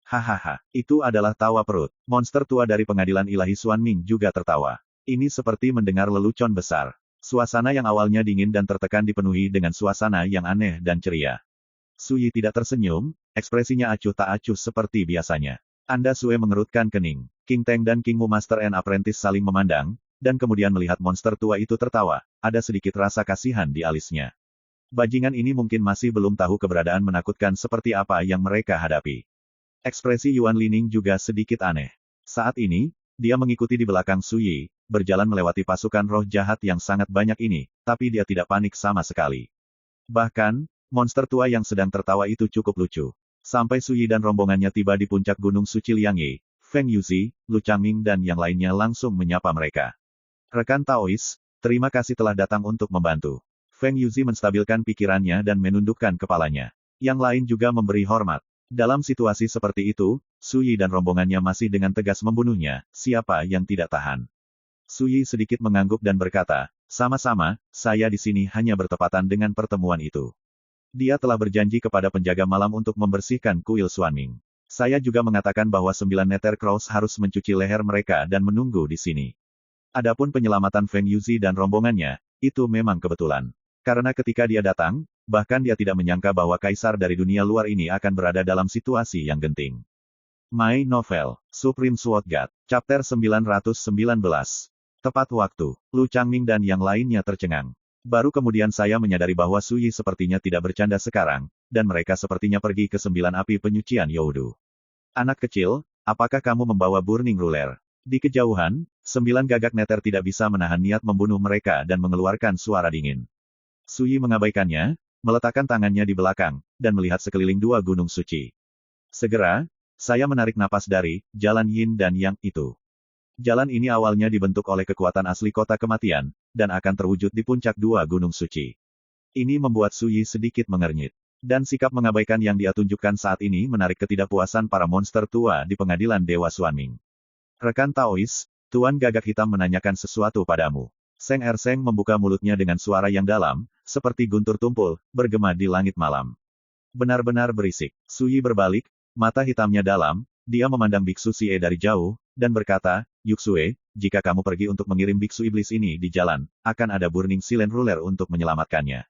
Hahaha, itu adalah tawa perut. Monster tua dari pengadilan ilahi Xuanming juga tertawa. Ini seperti mendengar lelucon besar. Suasana yang awalnya dingin dan tertekan dipenuhi dengan suasana yang aneh dan ceria. Suyi tidak tersenyum, ekspresinya acuh tak acuh seperti biasanya. Anda Sue mengerutkan kening. King Teng dan King Mu Master and Apprentice saling memandang, dan kemudian melihat monster tua itu tertawa, ada sedikit rasa kasihan di alisnya. Bajingan ini mungkin masih belum tahu keberadaan menakutkan seperti apa yang mereka hadapi. Ekspresi Yuan Lining juga sedikit aneh. Saat ini, dia mengikuti di belakang Suyi, berjalan melewati pasukan roh jahat yang sangat banyak ini, tapi dia tidak panik sama sekali. Bahkan, monster tua yang sedang tertawa itu cukup lucu. Sampai Suyi dan rombongannya tiba di puncak Gunung Suci Liangyi, Feng Yuzi, Lu Changming dan yang lainnya langsung menyapa mereka. Rekan Taois, terima kasih telah datang untuk membantu. Feng Yuzi menstabilkan pikirannya dan menundukkan kepalanya. Yang lain juga memberi hormat. Dalam situasi seperti itu, Suyi dan rombongannya masih dengan tegas membunuhnya, siapa yang tidak tahan. Suyi sedikit mengangguk dan berkata, sama-sama, saya di sini hanya bertepatan dengan pertemuan itu. Dia telah berjanji kepada penjaga malam untuk membersihkan kuil Xuanming. Saya juga mengatakan bahwa 9 Nethercrows harus mencuci leher mereka dan menunggu di sini. Adapun penyelamatan Feng Yuzi dan rombongannya, itu memang kebetulan. Karena ketika dia datang, bahkan dia tidak menyangka bahwa kaisar dari dunia luar ini akan berada dalam situasi yang genting. My Novel, Supreme Sword God, Chapter 919. Tepat waktu, Lu Changming dan yang lainnya tercengang. Baru kemudian saya menyadari bahwa Suyi sepertinya tidak bercanda sekarang, dan mereka sepertinya pergi ke 9 api penyucian Youdu. Anak kecil, apakah kamu membawa Burning Ruler? Di kejauhan, 9 gagak neter tidak bisa menahan niat membunuh mereka dan mengeluarkan suara dingin. Suyi mengabaikannya, meletakkan tangannya di belakang, dan melihat sekeliling 2 gunung suci. Segera, saya menarik napas dari jalan Yin dan Yang itu. Jalan ini awalnya dibentuk oleh kekuatan asli kota kematian, dan akan terwujud di puncak 2 gunung suci. Ini membuat Suyi sedikit mengernyit. Dan sikap mengabaikan yang dia tunjukkan saat ini menarik ketidakpuasan para monster tua di pengadilan Dewa Xuanming. Rekan Taois, Tuan Gagak Hitam menanyakan sesuatu padamu. Seng Erseng membuka mulutnya dengan suara yang dalam, seperti guntur tumpul, bergema di langit malam. Benar-benar berisik. Suyi berbalik, mata hitamnya dalam, dia memandang Biksu Xie dari jauh, dan berkata, Yuxue, jika kamu pergi untuk mengirim Biksu Iblis ini di jalan, akan ada Burning Silent Ruler untuk menyelamatkannya.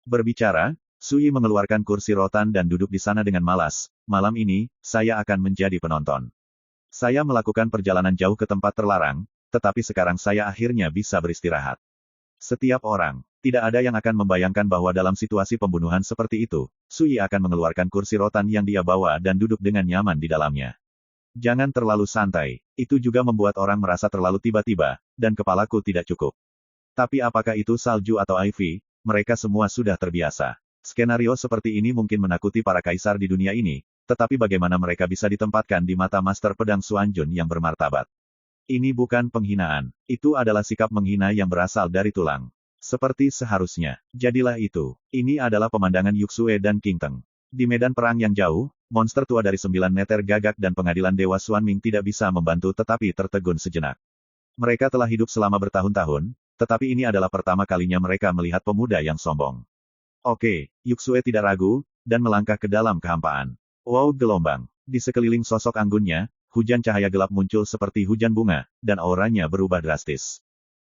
Berbicara, Sui mengeluarkan kursi rotan dan duduk di sana dengan malas. Malam ini, saya akan menjadi penonton. Saya melakukan perjalanan jauh ke tempat terlarang, tetapi sekarang saya akhirnya bisa beristirahat. Setiap orang, tidak ada yang akan membayangkan bahwa dalam situasi pembunuhan seperti itu, Sui akan mengeluarkan kursi rotan yang dia bawa dan duduk dengan nyaman di dalamnya. Jangan terlalu santai, itu juga membuat orang merasa terlalu tiba-tiba, dan kepalaku tidak cukup. Tapi apakah itu salju atau Ivy, mereka semua sudah terbiasa. Skenario seperti ini mungkin menakuti para kaisar di dunia ini, tetapi bagaimana mereka bisa ditempatkan di mata Master Pedang Xuanjun yang bermartabat? Ini bukan penghinaan, itu adalah sikap menghina yang berasal dari tulang. Seperti seharusnya, jadilah itu. Ini adalah pemandangan Yuxue dan King Teng. Di medan perang yang jauh, monster tua dari 9 meter gagak dan pengadilan Dewa Xuanming tidak bisa membantu tetapi tertegun sejenak. Mereka telah hidup selama bertahun-tahun, tetapi ini adalah pertama kalinya mereka melihat pemuda yang sombong. Oke, Yuxue tidak ragu, dan melangkah ke dalam kehampaan. Wow, gelombang. Di sekeliling sosok anggunnya, hujan cahaya gelap muncul seperti hujan bunga, dan auranya berubah drastis.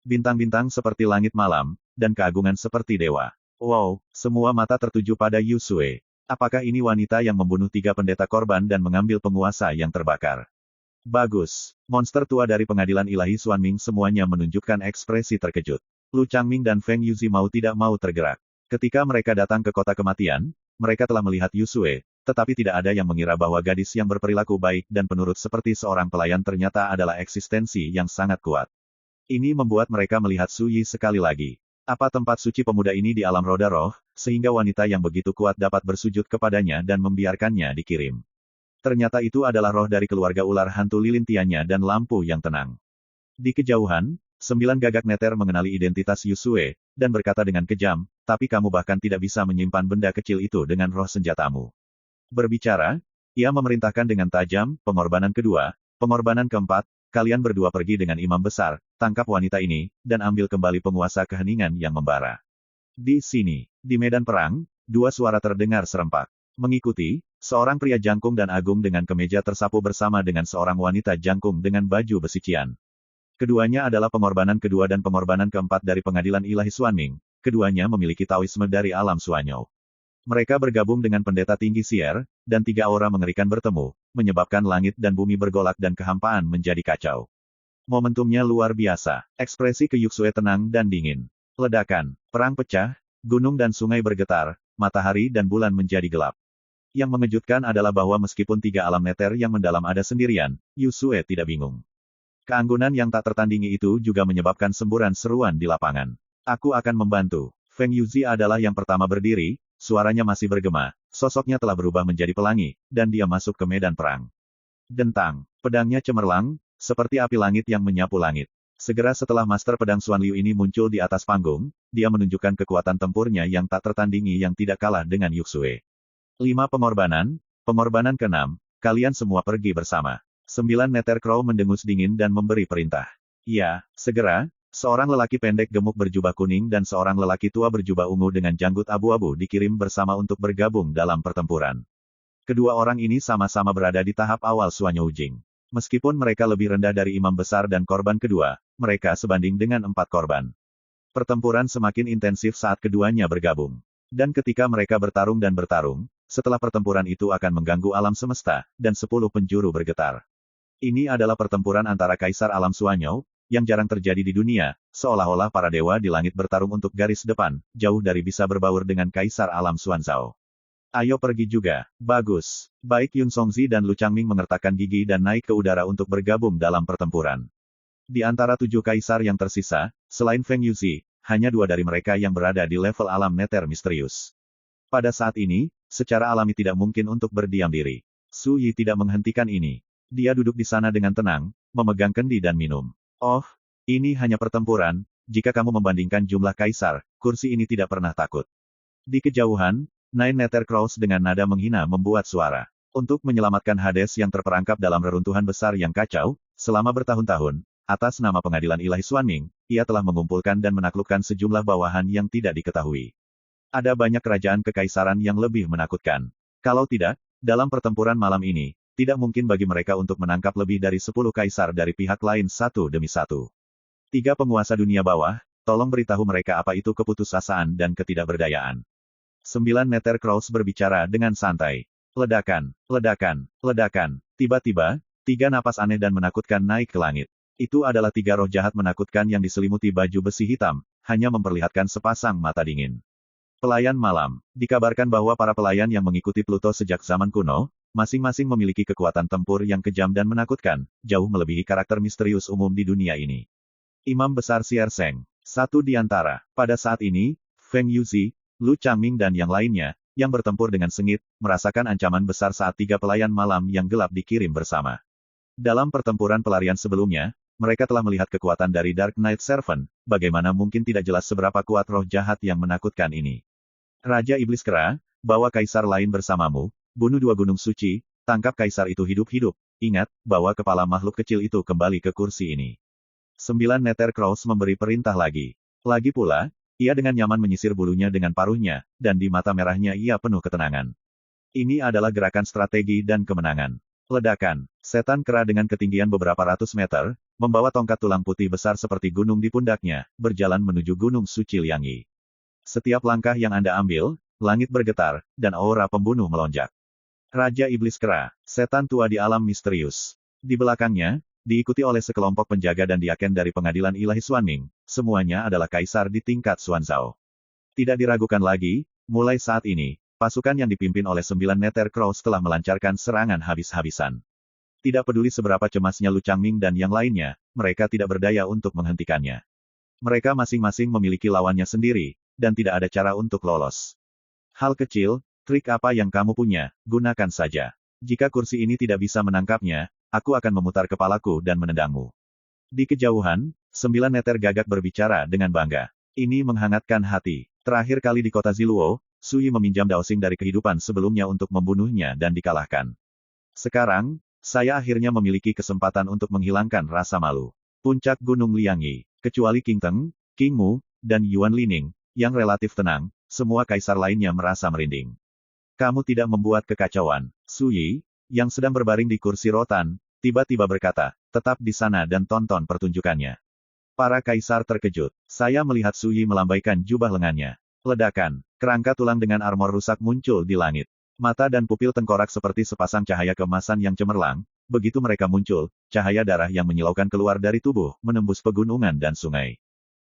Bintang-bintang seperti langit malam, dan keagungan seperti dewa. Wow, semua mata tertuju pada Yuxue. Apakah ini wanita yang membunuh 3 pendeta korban dan mengambil penguasa yang terbakar? Bagus. Monster tua dari pengadilan ilahi Xuanming semuanya menunjukkan ekspresi terkejut. Lu Changming dan Feng Yuzi mau tidak mau tergerak. Ketika mereka datang ke kota kematian, mereka telah melihat Yuxue, tetapi tidak ada yang mengira bahwa gadis yang berperilaku baik dan penurut seperti seorang pelayan ternyata adalah eksistensi yang sangat kuat. Ini membuat mereka melihat Suyi sekali lagi. Apa tempat suci pemuda ini di alam roda roh, sehingga wanita yang begitu kuat dapat bersujud kepadanya dan membiarkannya dikirim. Ternyata itu adalah roh dari keluarga ular hantu lilin tiannya dan lampu yang tenang. Di kejauhan, 9 gagak neter mengenali identitas Yuxue, dan berkata dengan kejam, tapi kamu bahkan tidak bisa menyimpan benda kecil itu dengan roh senjatamu. Berbicara, ia memerintahkan dengan tajam, pengorbanan kedua, pengorbanan keempat, kalian berdua pergi dengan imam besar, tangkap wanita ini, dan ambil kembali penguasa keheningan yang membara. Di sini, di medan perang, 2 suara terdengar serempak. Mengikuti, seorang pria jangkung dan agung dengan kemeja tersapu bersama dengan seorang wanita jangkung dengan baju besi cian. Keduanya adalah pengorbanan kedua dan pengorbanan keempat dari pengadilan ilahi Xuanming. Keduanya memiliki Taoisme dari alam Xuanyou. Mereka bergabung dengan pendeta tinggi Sier, dan 3 aura mengerikan bertemu, menyebabkan langit dan bumi bergolak dan kehampaan menjadi kacau. Momentumnya luar biasa. Ekspresi ke Yuxue tenang dan dingin. Ledakan, perang pecah, gunung dan sungai bergetar, matahari dan bulan menjadi gelap. Yang mengejutkan adalah bahwa meskipun 3 alam neter yang mendalam ada sendirian, Yuxue tidak bingung. Keanggunan yang tak tertandingi itu juga menyebabkan semburan seruan di lapangan. Aku akan membantu. Feng Yuzi adalah yang pertama berdiri, suaranya masih bergema, sosoknya telah berubah menjadi pelangi, dan dia masuk ke medan perang. Dentang, pedangnya cemerlang, seperti api langit yang menyapu langit. Segera setelah Master Pedang Xuan Liu ini muncul di atas panggung, dia menunjukkan kekuatan tempurnya yang tak tertandingi yang tidak kalah dengan Yuxue. 5 pengorbanan, pengorbanan ke-6, kalian semua pergi bersama. 9 meter crow mendengus dingin dan memberi perintah. Ya, segera, seorang lelaki pendek gemuk berjubah kuning dan seorang lelaki tua berjubah ungu dengan janggut abu-abu dikirim bersama untuk bergabung dalam pertempuran. Kedua orang ini sama-sama berada di tahap awal Xuanyou Jing. Meskipun mereka lebih rendah dari imam besar dan korban kedua, mereka sebanding dengan 4 korban. Pertempuran semakin intensif saat keduanya bergabung. Dan ketika mereka bertarung, setelah pertempuran itu akan mengganggu alam semesta, dan 10 penjuru bergetar. Ini adalah pertempuran antara Kaisar Alam Xuanyou, yang jarang terjadi di dunia, seolah-olah para dewa di langit bertarung untuk garis depan, jauh dari bisa berbaur dengan Kaisar Alam Xuanzao. Ayo pergi juga. Bagus. Baik Yun Songzi dan Lu Changming mengertakkan gigi dan naik ke udara untuk bergabung dalam pertempuran. Di antara 7 kaisar yang tersisa, selain Feng Yuzi, hanya 2 dari mereka yang berada di level alam neter misterius. Pada saat ini, secara alami tidak mungkin untuk berdiam diri. Su Yi tidak menghentikan ini. Dia duduk di sana dengan tenang, memegang kendi dan minum. Oh, ini hanya pertempuran, jika kamu membandingkan jumlah kaisar, kursi ini tidak pernah takut. Di kejauhan, Nine Nether Crows dengan nada menghina membuat suara. Untuk menyelamatkan Hades yang terperangkap dalam reruntuhan besar yang kacau, selama bertahun-tahun, atas nama pengadilan ilahi Xuanming, ia telah mengumpulkan dan menaklukkan sejumlah bawahan yang tidak diketahui. Ada banyak kerajaan kekaisaran yang lebih menakutkan. Kalau tidak, dalam pertempuran malam ini, tidak mungkin bagi mereka untuk menangkap lebih dari 10 kaisar dari pihak lain satu demi satu. 3 penguasa dunia bawah, tolong beritahu mereka apa itu keputusasaan dan ketidakberdayaan. 9 Nether Crows berbicara dengan santai. Ledakan, ledakan, ledakan. Tiba-tiba, 3 napas aneh dan menakutkan naik ke langit. Itu adalah 3 roh jahat menakutkan yang diselimuti baju besi hitam, hanya memperlihatkan sepasang mata dingin. Pelayan malam. Dikabarkan bahwa para pelayan yang mengikuti Pluto sejak zaman kuno, masing-masing memiliki kekuatan tempur yang kejam dan menakutkan, jauh melebihi karakter misterius umum di dunia ini. Imam Besar Xier Sheng. Satu di antara. Pada saat ini, Feng Yuzi, Lu Changming dan yang lainnya, yang bertempur dengan sengit, merasakan ancaman besar saat 3 pelayan malam yang gelap dikirim bersama. Dalam pertempuran pelarian sebelumnya, mereka telah melihat kekuatan dari Dark Knight Servant, bagaimana mungkin tidak jelas seberapa kuat roh jahat yang menakutkan ini. Raja Iblis Kera, bawa kaisar lain bersamamu, bunuh 2 gunung suci, tangkap kaisar itu hidup-hidup, ingat, bawa kepala makhluk kecil itu kembali ke kursi ini. 9 Nether Crows memberi perintah lagi. Lagi pula, ia dengan nyaman menyisir bulunya dengan paruhnya, dan di mata merahnya ia penuh ketenangan. Ini adalah gerakan strategi dan kemenangan. Ledakan. Setan kera dengan ketinggian beberapa ratus meter, membawa tongkat tulang putih besar seperti gunung di pundaknya, berjalan menuju Gunung Suci Liangyi. Setiap langkah yang Anda ambil, langit bergetar, dan aura pembunuh melonjak. Raja Iblis Kera, setan tua di alam misterius. Di belakangnya, diikuti oleh sekelompok penjaga dan diaken dari pengadilan ilahi Xuanming, semuanya adalah kaisar di tingkat Xuanzhao. Tidak diragukan lagi, mulai saat ini, pasukan yang dipimpin oleh 9 Nether Crows telah melancarkan serangan habis-habisan. Tidak peduli seberapa cemasnya Lu Changming dan yang lainnya, mereka tidak berdaya untuk menghentikannya. Mereka masing-masing memiliki lawannya sendiri, dan tidak ada cara untuk lolos. Hal kecil, trik apa yang kamu punya, gunakan saja. Jika kursi ini tidak bisa menangkapnya, aku akan memutar kepalaku dan menendangmu. Di kejauhan, 9 Nether gagak berbicara dengan bangga. Ini menghangatkan hati. Terakhir kali di kota Ziluo, Sui meminjam Daoxing dari kehidupan sebelumnya untuk membunuhnya dan dikalahkan. Sekarang, saya akhirnya memiliki kesempatan untuk menghilangkan rasa malu. Puncak Gunung Liangyi, kecuali King Teng, King Mu, dan Yuan Lining, yang relatif tenang, semua kaisar lainnya merasa merinding. Kamu tidak membuat kekacauan. Sui, yang sedang berbaring di kursi rotan, tiba-tiba berkata, tetap di sana dan tonton pertunjukannya. Para kaisar terkejut. Saya melihat Sui melambaikan jubah lengannya. Ledakan. Kerangka tulang dengan armor rusak muncul di langit. Mata dan pupil tengkorak seperti sepasang cahaya keemasan yang cemerlang. Begitu mereka muncul, cahaya darah yang menyilaukan keluar dari tubuh, menembus pegunungan dan sungai.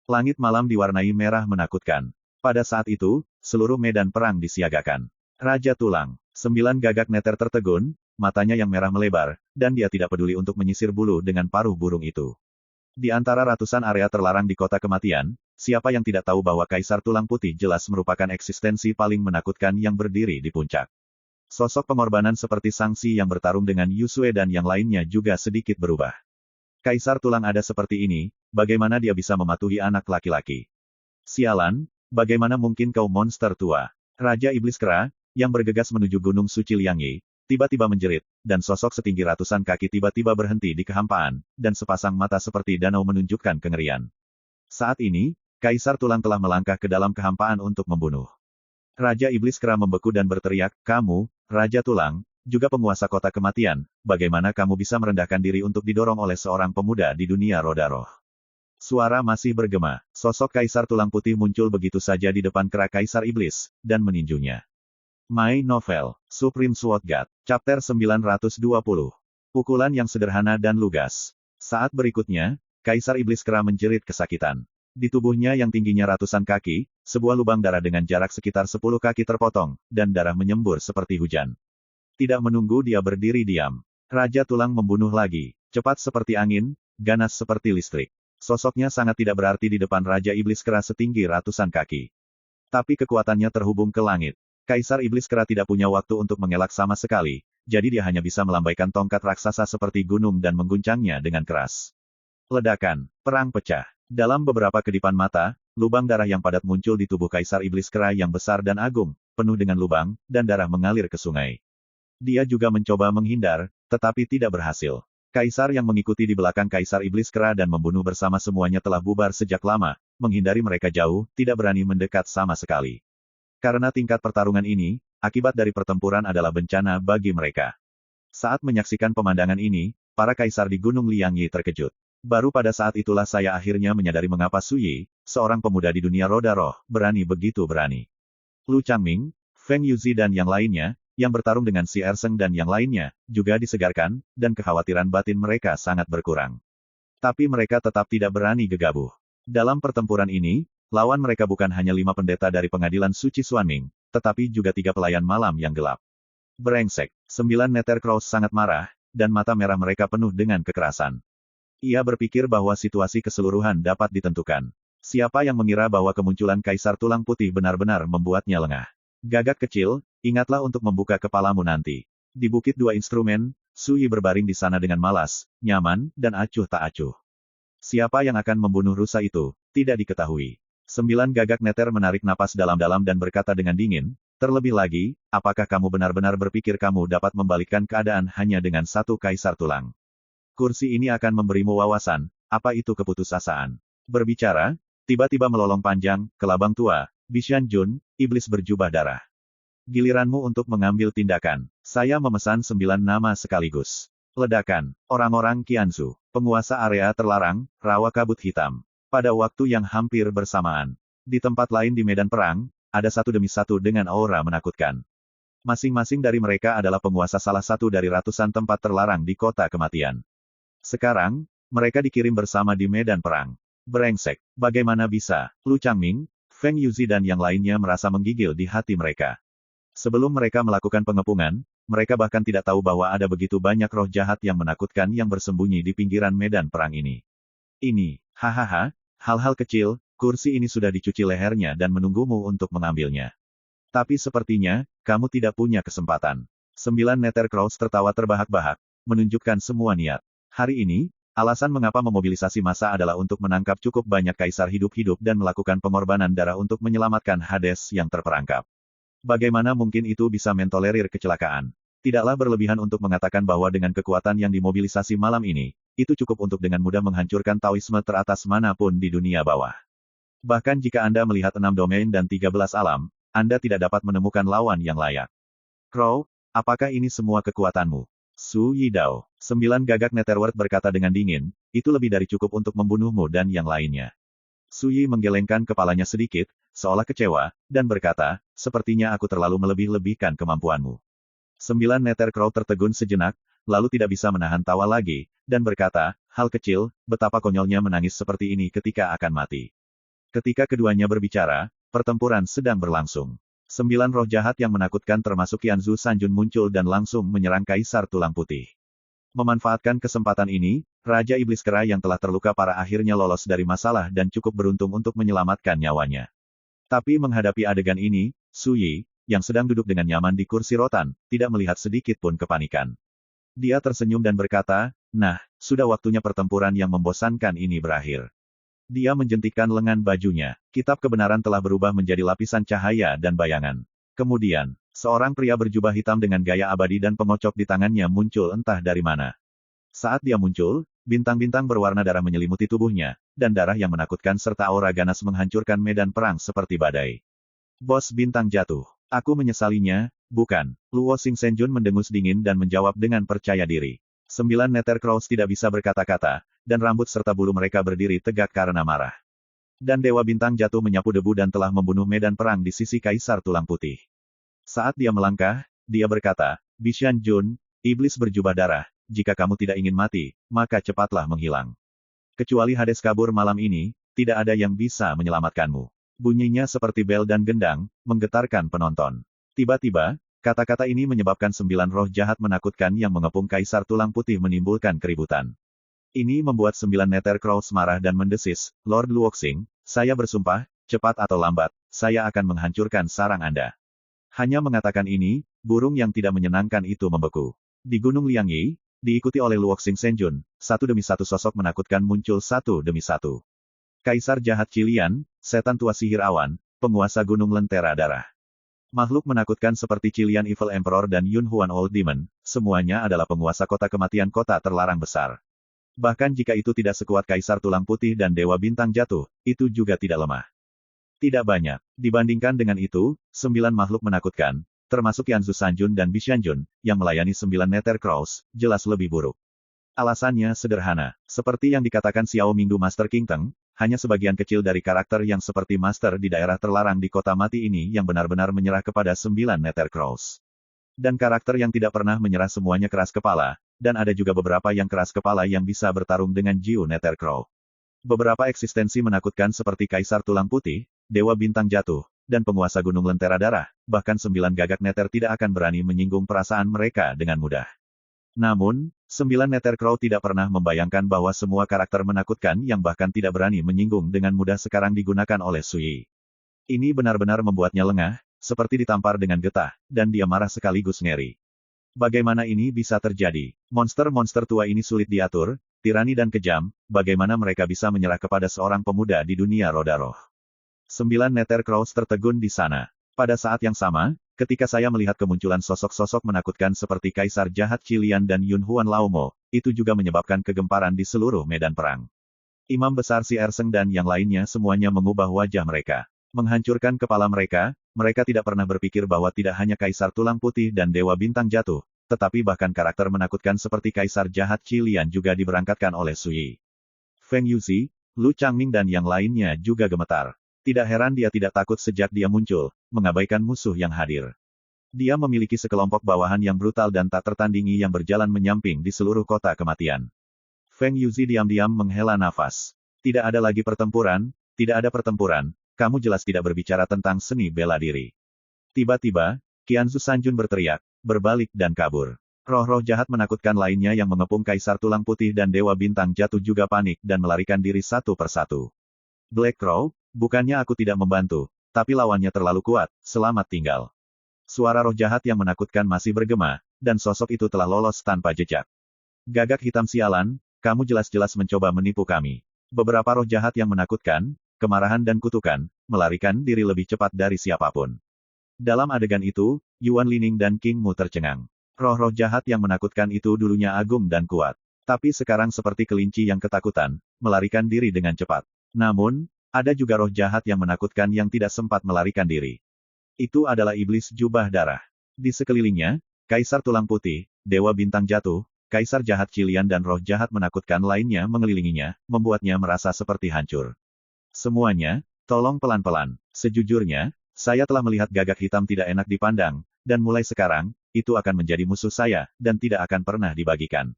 Langit malam diwarnai merah menakutkan. Pada saat itu, seluruh medan perang disiagakan. Raja Tulang. 9 gagak Nether tertegun, matanya yang merah melebar, dan dia tidak peduli untuk menyisir bulu dengan paruh burung itu. Di antara ratusan area terlarang di kota kematian, siapa yang tidak tahu bahwa Kaisar Tulang Putih jelas merupakan eksistensi paling menakutkan yang berdiri di puncak. Sosok pengorbanan seperti Sangxi yang bertarung dengan Yusue dan yang lainnya juga sedikit berubah. Kaisar Tulang ada seperti ini, bagaimana dia bisa mematuhi anak laki-laki? Sialan, bagaimana mungkin kau monster tua? Raja Iblis Kera, yang bergegas menuju Gunung Suci Liangyi, tiba-tiba menjerit, dan sosok setinggi ratusan kaki tiba-tiba berhenti di kehampaan, dan sepasang mata seperti danau menunjukkan kengerian. Saat ini, Kaisar Tulang telah melangkah ke dalam kehampaan untuk membunuh. Raja Iblis Kera membeku dan berteriak, kamu, Raja Tulang, juga penguasa kota kematian, bagaimana kamu bisa merendahkan diri untuk didorong oleh seorang pemuda di dunia roda roh? Suara masih bergema. Sosok Kaisar Tulang Putih muncul begitu saja di depan kera Kaisar Iblis, dan meninjunya. My Novel, Supreme Sword God, Chapter 920. Pukulan yang sederhana dan lugas. Saat berikutnya, Kaisar Iblis Kera menjerit kesakitan. Di tubuhnya yang tingginya ratusan kaki, sebuah lubang darah dengan jarak sekitar 10 kaki terpotong, dan darah menyembur seperti hujan. Tidak menunggu dia berdiri diam. Raja Tulang membunuh lagi, cepat seperti angin, ganas seperti listrik. Sosoknya sangat tidak berarti di depan Raja Iblis Kera setinggi ratusan kaki. Tapi kekuatannya terhubung ke langit. Kaisar Iblis Kera tidak punya waktu untuk mengelak sama sekali, jadi dia hanya bisa melambaikan tongkat raksasa seperti gunung dan mengguncangnya dengan keras. Ledakan, perang pecah. Dalam beberapa kedipan mata, lubang darah yang padat muncul di tubuh Kaisar Iblis Kera yang besar dan agung, penuh dengan lubang, dan darah mengalir ke sungai. Dia juga mencoba menghindar, tetapi tidak berhasil. Kaisar yang mengikuti di belakang Kaisar Iblis Kera dan membunuh bersama semuanya telah bubar sejak lama, menghindari mereka jauh, tidak berani mendekat sama sekali. Karena tingkat pertarungan ini, akibat dari pertempuran adalah bencana bagi mereka. Saat menyaksikan pemandangan ini, para kaisar di Gunung Liangyi terkejut. Baru pada saat itulah saya akhirnya menyadari mengapa Suyi, seorang pemuda di dunia roda roh, berani begitu berani. Lu Changming, Feng Yuzi dan yang lainnya, yang bertarung dengan si Erseng dan yang lainnya, juga disegarkan, dan kekhawatiran batin mereka sangat berkurang. Tapi mereka tetap tidak berani gegabah. Dalam pertempuran ini, lawan mereka bukan hanya 5 pendeta dari pengadilan suci Xuanming, tetapi juga 3 pelayan malam yang gelap. Brengsek, 9 Nethercross sangat marah, dan mata merah mereka penuh dengan kekerasan. Ia berpikir bahwa situasi keseluruhan dapat ditentukan. Siapa yang mengira bahwa kemunculan Kaisar Tulang Putih benar-benar membuatnya lengah. Gagak kecil, ingatlah untuk membuka kepalamu nanti. Di Bukit Dua Instrumen, Su Yi berbaring di sana dengan malas, nyaman, dan acuh tak acuh. Siapa yang akan membunuh rusa itu, tidak diketahui. 9 gagak neter menarik napas dalam-dalam dan berkata dengan dingin, terlebih lagi, apakah kamu benar-benar berpikir kamu dapat membalikkan keadaan hanya dengan 1 kaisar tulang? Kursi ini akan memberimu wawasan, apa itu keputusasaan. Berbicara, tiba-tiba melolong panjang, kelabang tua, Bishan Jun, iblis berjubah darah. Giliranmu untuk mengambil tindakan. Saya memesan 9 nama sekaligus. Ledakan. Orang-orang Qianzu. Penguasa area terlarang, rawa kabut hitam. Pada waktu yang hampir bersamaan. Di tempat lain di medan perang, ada satu demi satu dengan aura menakutkan. Masing-masing dari mereka adalah penguasa salah satu dari ratusan tempat terlarang di kota kematian. Sekarang, mereka dikirim bersama di medan perang. Brengsek. Bagaimana bisa? Lu Changming, Feng Yuzi dan yang lainnya merasa menggigil di hati mereka. Sebelum mereka melakukan pengepungan, mereka bahkan tidak tahu bahwa ada begitu banyak roh jahat yang menakutkan yang bersembunyi di pinggiran medan perang ini. Ini, hahaha, hal-hal kecil, kursi ini sudah dicuci lehernya dan menunggumu untuk mengambilnya. Tapi sepertinya, kamu tidak punya kesempatan. 9 Nethercross tertawa terbahak-bahak, menunjukkan semua niat. Hari ini, alasan mengapa memobilisasi massa adalah untuk menangkap cukup banyak kaisar hidup-hidup dan melakukan pengorbanan darah untuk menyelamatkan Hades yang terperangkap. Bagaimana mungkin itu bisa mentolerir kecelakaan? Tidaklah berlebihan untuk mengatakan bahwa dengan kekuatan yang dimobilisasi malam ini, itu cukup untuk dengan mudah menghancurkan Taoisme teratas manapun di dunia bawah. Bahkan jika Anda melihat 6 domain dan 13 alam, Anda tidak dapat menemukan lawan yang layak. Crow, apakah ini semua kekuatanmu? Su Yidao, 9 gagak Netherworld berkata dengan dingin, itu lebih dari cukup untuk membunuhmu dan yang lainnya. Su Yi menggelengkan kepalanya sedikit, seolah kecewa, dan berkata, sepertinya aku terlalu melebih-lebihkan kemampuanmu. 9 Nethercrow tertegun sejenak, lalu tidak bisa menahan tawa lagi, dan berkata, hal kecil, betapa konyolnya menangis seperti ini ketika akan mati. Ketika keduanya berbicara, pertempuran sedang berlangsung. 9 roh jahat yang menakutkan termasuk Qianzu Sanjun muncul dan langsung menyerang Kaisar Tulang Putih. Memanfaatkan kesempatan ini, Raja Iblis Kera yang telah terluka parah akhirnya lolos dari masalah dan cukup beruntung untuk menyelamatkan nyawanya. Tapi menghadapi adegan ini, Su Yi, yang sedang duduk dengan nyaman di kursi rotan, tidak melihat sedikit pun kepanikan. Dia tersenyum dan berkata, nah, sudah waktunya pertempuran yang membosankan ini berakhir. Dia menjentikkan lengan bajunya. Kitab kebenaran telah berubah menjadi lapisan cahaya dan bayangan. Kemudian, seorang pria berjubah hitam dengan gaya abadi dan pengocok di tangannya muncul entah dari mana. Saat dia muncul, bintang-bintang berwarna darah menyelimuti tubuhnya, dan darah yang menakutkan serta aura ganas menghancurkan medan perang seperti badai. Bos bintang jatuh. Aku menyesalinya, bukan? Luo Xingzhenjun mendengus dingin dan menjawab dengan percaya diri. 9 Nethercross tidak bisa berkata-kata, dan rambut serta bulu mereka berdiri tegak karena marah. Dan Dewa Bintang jatuh menyapu debu dan telah membunuh medan perang di sisi Kaisar Tulang Putih. Saat dia melangkah, dia berkata, Bishan Jun, iblis berjubah darah, jika kamu tidak ingin mati, maka cepatlah menghilang. Kecuali Hades kabur malam ini, tidak ada yang bisa menyelamatkanmu. Bunyinya seperti bel dan gendang, menggetarkan penonton. Tiba-tiba, kata-kata ini menyebabkan 9 roh jahat menakutkan yang mengepung Kaisar Tulang Putih menimbulkan keributan. Ini membuat 9 Nethercross marah dan mendesis, Lord Luoxing, saya bersumpah, cepat atau lambat, saya akan menghancurkan sarang Anda. Hanya mengatakan ini, burung yang tidak menyenangkan itu membeku. Di Gunung Liangyi, diikuti oleh Luoxing Senjun, satu demi satu sosok menakutkan muncul satu demi satu. Kaisar jahat Cilian, setan tua sihir awan, penguasa Gunung Lentera Darah. Makhluk menakutkan seperti Cilian Evil Emperor dan Yun Huan Old Demon, semuanya adalah penguasa kota kematian kota terlarang besar. Bahkan jika itu tidak sekuat Kaisar Tulang Putih dan Dewa Bintang Jatuh, itu juga tidak lemah. Tidak banyak. Dibandingkan dengan itu, 9 makhluk menakutkan, termasuk Qianzu Sanjun dan Bishanjun, yang melayani 9 Nethercross, jelas lebih buruk. Alasannya sederhana. Seperti yang dikatakan Xiao Mingdu Master King Teng, hanya sebagian kecil dari karakter yang seperti Master di daerah terlarang di kota mati ini yang benar-benar menyerah kepada 9 Nethercrows. Dan karakter yang tidak pernah menyerah semuanya keras kepala, dan ada juga beberapa yang keras kepala yang bisa bertarung dengan Jiu Nethercrow. Beberapa eksistensi menakutkan seperti Kaisar Tulang Putih, Dewa Bintang Jatuh, dan penguasa Gunung Lentera Darah, bahkan 9 gagak Nether tidak akan berani menyinggung perasaan mereka dengan mudah. Namun, 9 Nethercrow tidak pernah membayangkan bahwa semua karakter menakutkan yang bahkan tidak berani menyinggung dengan mudah sekarang digunakan oleh Sui. Ini benar-benar membuatnya lengah, seperti ditampar dengan getah, dan dia marah sekaligus ngeri. Bagaimana ini bisa terjadi? Monster-monster tua ini sulit diatur, tirani dan kejam, bagaimana mereka bisa menyerah kepada seorang pemuda di dunia roda roh? 9 Nethercrows tertegun di sana. Pada saat yang sama, ketika saya melihat kemunculan sosok-sosok menakutkan seperti Kaisar Jahat Qilian dan Yun Huan Laomo, itu juga menyebabkan kegemparan di seluruh medan perang. Imam besar Si Erseng dan yang lainnya semuanya mengubah wajah mereka. Menghancurkan kepala mereka, mereka tidak pernah berpikir bahwa tidak hanya Kaisar Tulang Putih dan Dewa Bintang Jatuh, tetapi bahkan karakter menakutkan seperti Kaisar Jahat Qilian juga diberangkatkan oleh Sui. Feng Yuzi, Lu Changming dan yang lainnya juga gemetar. Tidak heran dia tidak takut sejak dia muncul, mengabaikan musuh yang hadir. Dia memiliki sekelompok bawahan yang brutal dan tak tertandingi yang berjalan menyamping di seluruh kota kematian. Feng Yuzi diam-diam menghela nafas. Tidak ada lagi pertempuran, tidak ada pertempuran, kamu jelas tidak berbicara tentang seni bela diri. Tiba-tiba, Qianzu Sanjun berteriak, berbalik dan kabur. Roh-roh jahat menakutkan lainnya yang mengepung Kaisar Tulang Putih dan Dewa Bintang Jatuh juga panik dan melarikan diri satu persatu. Black Crow, bukannya aku tidak membantu, tapi lawannya terlalu kuat, selamat tinggal. Suara roh jahat yang menakutkan masih bergema, dan sosok itu telah lolos tanpa jejak. Gagak hitam sialan, kamu jelas-jelas mencoba menipu kami. Beberapa roh jahat yang menakutkan, kemarahan dan kutukan, melarikan diri lebih cepat dari siapapun. Dalam adegan itu, Yuan Lining dan King Mu tercengang. Roh-roh jahat yang menakutkan itu dulunya agung dan kuat. Tapi sekarang seperti kelinci yang ketakutan, melarikan diri dengan cepat. Namun, ada juga roh jahat yang menakutkan yang tidak sempat melarikan diri. Itu adalah iblis jubah darah. Di sekelilingnya, Kaisar Tulang Putih, Dewa Bintang Jatuh, Kaisar Jahat Qilian dan roh jahat menakutkan lainnya mengelilinginya, membuatnya merasa seperti hancur. Semuanya, tolong pelan-pelan. Sejujurnya, saya telah melihat gagak hitam tidak enak dipandang, dan mulai sekarang, itu akan menjadi musuh saya, dan tidak akan pernah dibagikan.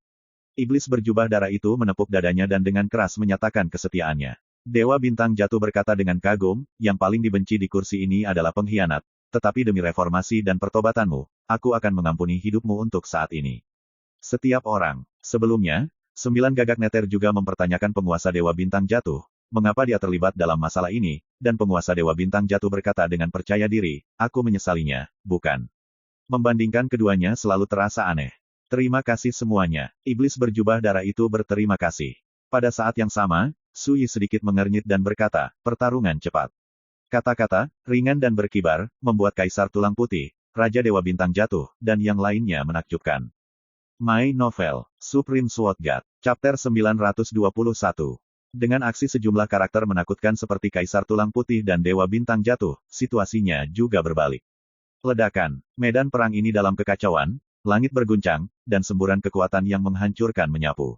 Iblis berjubah darah itu menepuk dadanya dan dengan keras menyatakan kesetiaannya. Dewa Bintang Jatuh berkata dengan kagum, yang paling dibenci di kursi ini adalah pengkhianat, tetapi demi reformasi dan pertobatanmu, aku akan mengampuni hidupmu untuk saat ini. Setiap orang. Sebelumnya, 9 gagak Nether juga mempertanyakan penguasa Dewa Bintang Jatuh, mengapa dia terlibat dalam masalah ini, dan penguasa Dewa Bintang Jatuh berkata dengan percaya diri, aku menyesalinya, bukan. Membandingkan keduanya selalu terasa aneh. Terima kasih semuanya. Iblis berjubah darah itu berterima kasih. Pada saat yang sama, Sui sedikit mengernyit dan berkata, pertarungan cepat. Kata-kata, ringan dan berkibar, membuat Kaisar Tulang Putih, Raja Dewa Bintang Jatuh, dan yang lainnya menakjubkan. My Novel, Supreme Sword God, Chapter 921. Dengan aksi sejumlah karakter menakutkan seperti Kaisar Tulang Putih dan Dewa Bintang Jatuh, situasinya juga berbalik. Ledakan, medan perang ini dalam kekacauan, langit berguncang, dan semburan kekuatan yang menghancurkan menyapu.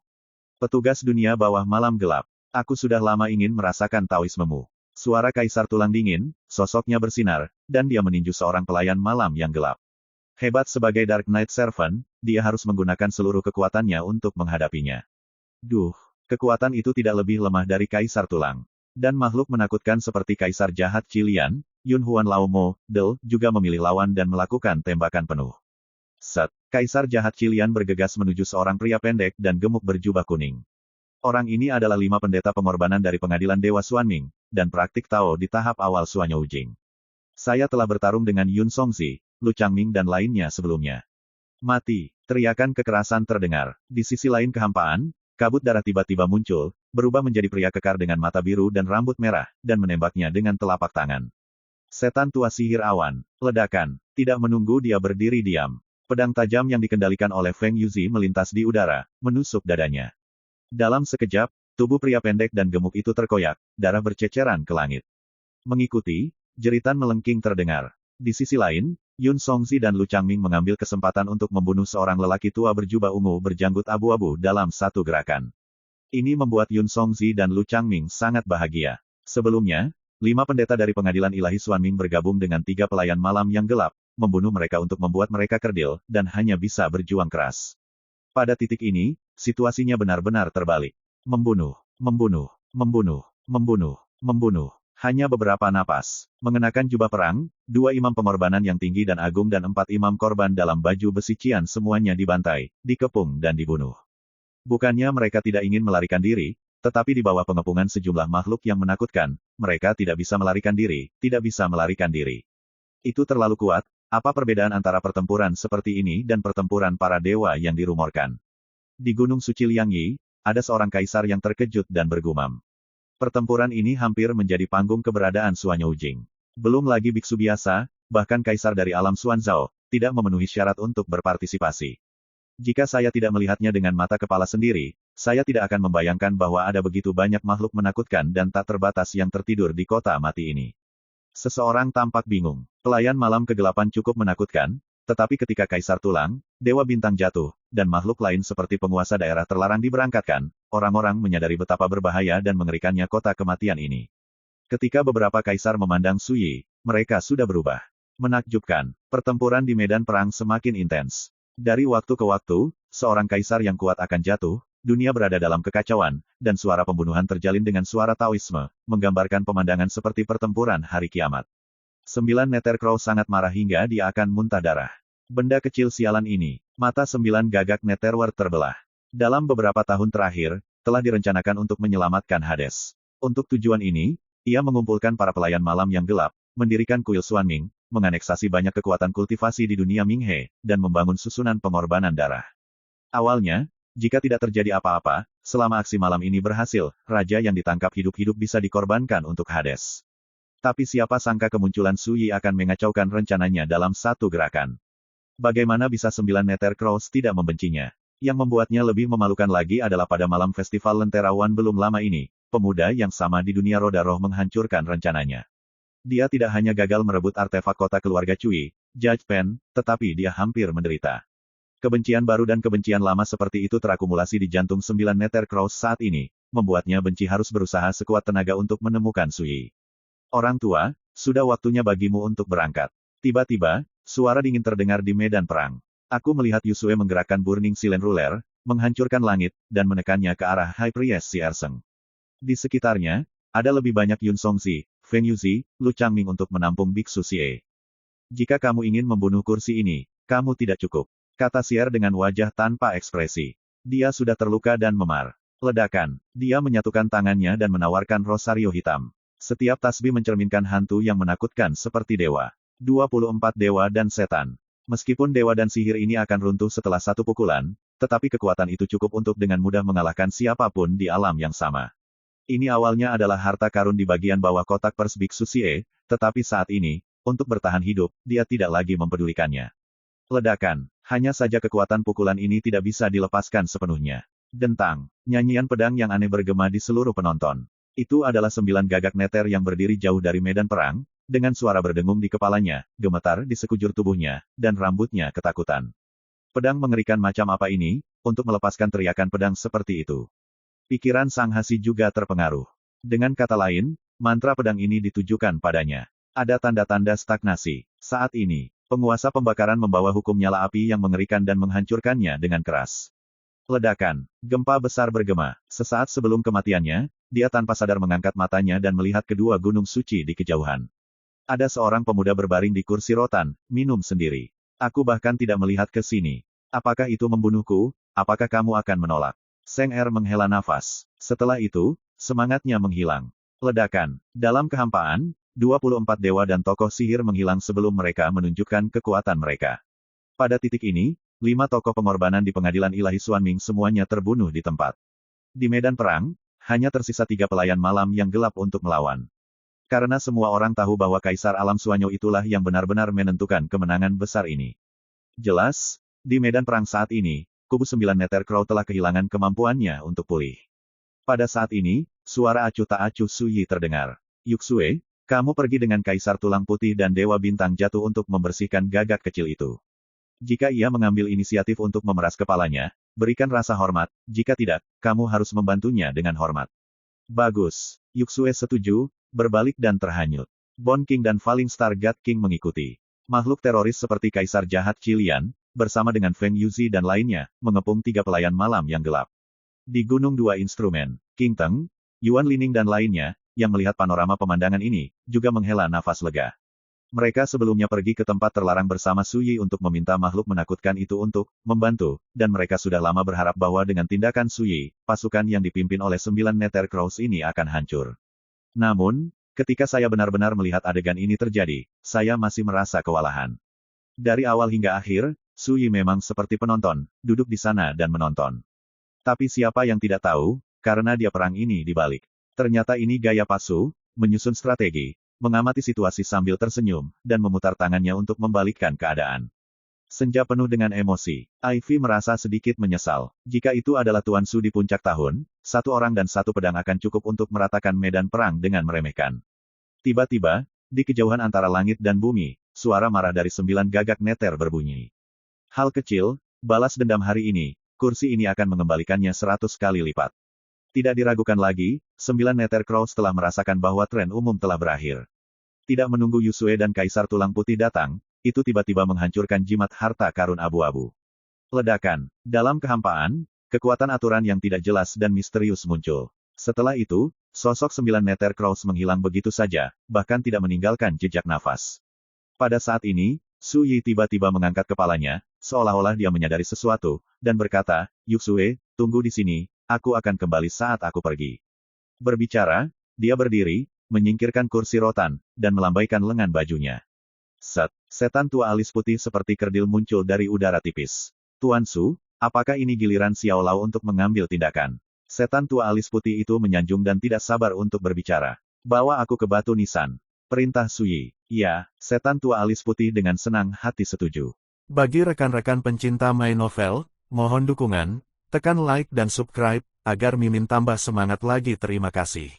Petugas dunia bawah malam gelap. Aku sudah lama ingin merasakan Taoismemu. Suara Kaisar Tulang Dingin, sosoknya bersinar, dan dia meninju seorang pelayan malam yang gelap. Hebat sebagai Dark Knight Servant, dia harus menggunakan seluruh kekuatannya untuk menghadapinya. Duh, kekuatan itu tidak lebih lemah dari Kaisar Tulang. Dan makhluk menakutkan seperti Kaisar Jahat Qilian, Yun Huan Laomo, Del, juga memilih lawan dan melakukan tembakan penuh. Set, Kaisar Jahat Qilian bergegas menuju seorang pria pendek dan gemuk berjubah kuning. Orang ini adalah 5 pendeta pengorbanan dari pengadilan Dewa Xuanming, dan praktik Tao di tahap awal Suanyo Ujing. Saya telah bertarung dengan Yun Songzi, Lu Changming dan lainnya sebelumnya. Mati, teriakan kekerasan terdengar. Di sisi lain kehampaan, kabut darah tiba-tiba muncul, berubah menjadi pria kekar dengan mata biru dan rambut merah, dan menembaknya dengan telapak tangan. Setan tua sihir awan, ledakan, tidak menunggu dia berdiri diam. Pedang tajam yang dikendalikan oleh Feng Yuzi melintas di udara, menusuk dadanya. Dalam sekejap, tubuh pria pendek dan gemuk itu terkoyak, darah berceceran ke langit. Mengikuti, jeritan melengking terdengar. Di sisi lain, Yun Songzi dan Lu Changming mengambil kesempatan untuk membunuh seorang lelaki tua berjubah ungu berjanggut abu-abu dalam satu gerakan. Ini membuat Yun Songzi dan Lu Changming sangat bahagia. Sebelumnya, 5 pendeta dari pengadilan ilahi Xuanming bergabung dengan 3 pelayan malam yang gelap, membunuh mereka untuk membuat mereka kerdil, dan hanya bisa berjuang keras. Pada titik ini, situasinya benar-benar terbalik. Membunuh, membunuh, membunuh, membunuh, membunuh. Hanya beberapa napas. Mengenakan jubah perang, 2 imam pengorbanan yang tinggi dan agung dan 4 imam korban dalam baju besi cian semuanya dibantai, dikepung dan dibunuh. Bukannya mereka tidak ingin melarikan diri, tetapi di bawah pengepungan sejumlah makhluk yang menakutkan, mereka tidak bisa melarikan diri, tidak bisa melarikan diri. Itu terlalu kuat, apa perbedaan antara pertempuran seperti ini dan pertempuran para dewa yang dirumorkan? Di Gunung Suci Liangyi, ada seorang kaisar yang terkejut dan bergumam. Pertempuran ini hampir menjadi panggung keberadaan Suanyo Jing. Belum lagi biksu biasa, bahkan kaisar dari alam Xuanzhao, tidak memenuhi syarat untuk berpartisipasi. Jika saya tidak melihatnya dengan mata kepala sendiri, saya tidak akan membayangkan bahwa ada begitu banyak makhluk menakutkan dan tak terbatas yang tertidur di kota mati ini. Seseorang tampak bingung. Pelayan malam kegelapan cukup menakutkan, tetapi ketika Kaisar Tulang, Dewa Bintang jatuh, dan makhluk lain seperti penguasa daerah terlarang diberangkatkan, orang-orang menyadari betapa berbahaya dan mengerikannya kota kematian ini. Ketika beberapa kaisar memandang Suyi, mereka sudah berubah. Menakjubkan, pertempuran di medan perang semakin intens. Dari waktu ke waktu, seorang kaisar yang kuat akan jatuh, dunia berada dalam kekacauan, dan suara pembunuhan terjalin dengan suara Taoisme, menggambarkan pemandangan seperti pertempuran hari kiamat. 9 Nether Crow sangat marah hingga dia akan muntah darah. Benda kecil sialan ini, mata 9 gagak Netherworld terbelah. Dalam beberapa tahun terakhir, telah direncanakan untuk menyelamatkan Hades. Untuk tujuan ini, ia mengumpulkan para pelayan malam yang gelap, mendirikan kuil Xuanming, menganeksasi banyak kekuatan kultivasi di dunia Minghe, dan membangun susunan pengorbanan darah. Awalnya, jika tidak terjadi apa-apa, selama aksi malam ini berhasil, raja yang ditangkap hidup-hidup bisa dikorbankan untuk Hades. Tapi siapa sangka kemunculan Suyi akan mengacaukan rencananya dalam satu gerakan. Bagaimana bisa 9 Nether Crows tidak membencinya? Yang membuatnya lebih memalukan lagi adalah pada malam festival Lentera Wan belum lama ini, pemuda yang sama di dunia roda roh menghancurkan rencananya. Dia tidak hanya gagal merebut artefak kota keluarga Cui, Judge Pen, tetapi dia hampir menderita. Kebencian baru dan kebencian lama seperti itu terakumulasi di jantung 9 Nether Crows saat ini, membuatnya benci harus berusaha sekuat tenaga untuk menemukan Suyi. Orang tua, sudah waktunya bagimu untuk berangkat. Tiba-tiba, suara dingin terdengar di medan perang. Aku melihat Yusue menggerakkan Burning Silent Ruler, menghancurkan langit, dan menekannya ke arah High Priest Si Erseng. Di sekitarnya, ada lebih banyak Yun Songzi, Feng Yuzi, Lu Changming untuk menampung Biksu Xie. Jika kamu ingin membunuh kursi ini, kamu tidak cukup, kata Xier dengan wajah tanpa ekspresi. Dia sudah terluka dan memar. Ledakan, dia menyatukan tangannya dan menawarkan rosario hitam. Setiap tasbih mencerminkan hantu yang menakutkan seperti dewa. 24 dewa dan setan. Meskipun dewa dan sihir ini akan runtuh setelah satu pukulan, tetapi kekuatan itu cukup untuk dengan mudah mengalahkan siapapun di alam yang sama. Ini awalnya adalah harta karun di bagian bawah kotak pers Biksu Xie, tetapi saat ini, untuk bertahan hidup, dia tidak lagi mempedulikannya. Ledakan, hanya saja kekuatan pukulan ini tidak bisa dilepaskan sepenuhnya. Dentang, nyanyian pedang yang aneh bergema di seluruh penonton. Itu adalah 9 gagak Nether yang berdiri jauh dari medan perang, dengan suara berdengung di kepalanya, gemetar di sekujur tubuhnya, dan rambutnya ketakutan. Pedang mengerikan macam apa ini, untuk melepaskan teriakan pedang seperti itu? Pikiran Sang Hasi juga terpengaruh. Dengan kata lain, mantra pedang ini ditujukan padanya. Ada tanda-tanda stagnasi. Saat ini, penguasa pembakaran membawa hukum nyala api yang mengerikan dan menghancurkannya dengan keras. Ledakan, gempa besar bergema. Sesaat sebelum kematiannya, dia tanpa sadar mengangkat matanya dan melihat kedua gunung suci di kejauhan. Ada seorang pemuda berbaring di kursi rotan, minum sendiri. Aku bahkan tidak melihat ke sini. Apakah itu membunuhku? Apakah kamu akan menolak? Seng Er menghela nafas. Setelah itu, semangatnya menghilang. Ledakan. Dalam kehampaan, 24 dewa dan tokoh sihir menghilang sebelum mereka menunjukkan kekuatan mereka. Pada titik ini, 5 tokoh pengorbanan di pengadilan ilahi Xuanming semuanya terbunuh di tempat. Di medan perang, hanya tersisa 3 pelayan malam yang gelap untuk melawan. Karena semua orang tahu bahwa Kaisar Alam Suanyo itulah yang benar-benar menentukan kemenangan besar ini. Jelas, di medan perang saat ini, Kubu 9 Nether Crow telah kehilangan kemampuannya untuk pulih. Pada saat ini, suara acuh tak acuh Suyi terdengar. Yuxue, kamu pergi dengan Kaisar Tulang Putih dan Dewa Bintang jatuh untuk membersihkan gagak kecil itu. Jika ia mengambil inisiatif untuk memeras kepalanya, berikan rasa hormat, jika tidak, kamu harus membantunya dengan hormat. Bagus. Yuxue setuju, berbalik dan terhanyut. Bone King dan Falling Star God King mengikuti. Makhluk teroris seperti Kaisar Jahat Qilian, bersama dengan Feng Yuzi dan lainnya, mengepung 3 pelayan malam yang gelap. Di Gunung 2 Instrumen, King Teng, Yuan Lining dan lainnya, yang melihat panorama pemandangan ini, juga menghela nafas lega. Mereka sebelumnya pergi ke tempat terlarang bersama Su Yi untuk meminta makhluk menakutkan itu untuk membantu, dan mereka sudah lama berharap bahwa dengan tindakan Su Yi, pasukan yang dipimpin oleh 9 Nether Crows ini akan hancur. Namun, ketika saya benar-benar melihat adegan ini terjadi, saya masih merasa kewalahan. Dari awal hingga akhir, Su Yi memang seperti penonton, duduk di sana dan menonton. Tapi siapa yang tidak tahu, karena dia perang ini dibalik. Ternyata ini gaya Pasu, menyusun strategi, mengamati situasi sambil tersenyum, dan memutar tangannya untuk membalikkan keadaan. Senja penuh dengan emosi, Ivy merasa sedikit menyesal. Jika itu adalah Tuan Su di puncak tahun, 1 orang dan 1 pedang akan cukup untuk meratakan medan perang dengan meremehkan. Tiba-tiba, di kejauhan antara langit dan bumi, suara marah dari 9 gagak Nether berbunyi. Hal kecil, balas dendam hari ini, kursi ini akan mengembalikannya 100 kali lipat. Tidak diragukan lagi, 9 Nether Crows telah merasakan bahwa tren umum telah berakhir. Tidak menunggu Yusue dan Kaisar Tulang Putih datang, itu tiba-tiba menghancurkan jimat harta karun abu-abu. Ledakan. Dalam kehampaan, kekuatan aturan yang tidak jelas dan misterius muncul. Setelah itu, sosok 9 Nether Crows menghilang begitu saja, bahkan tidak meninggalkan jejak nafas. Pada saat ini, Su Yi tiba-tiba mengangkat kepalanya, seolah-olah dia menyadari sesuatu, dan berkata, Yuxue, tunggu di sini, aku akan kembali saat aku pergi. Berbicara, dia berdiri, menyingkirkan kursi rotan, dan melambaikan lengan bajunya. Set, setan tua alis putih seperti kerdil muncul dari udara tipis. Tuan Su, apakah ini giliran Xiao Lao untuk mengambil tindakan? Setan tua alis putih itu menyanjung dan tidak sabar untuk berbicara. Bawa aku ke batu nisan. Perintah Su Yi. Ya, setan tua alis putih dengan senang hati setuju. Bagi rekan-rekan pencinta My Novel, mohon dukungan, tekan like dan subscribe, agar Mimin tambah semangat lagi. Terima kasih.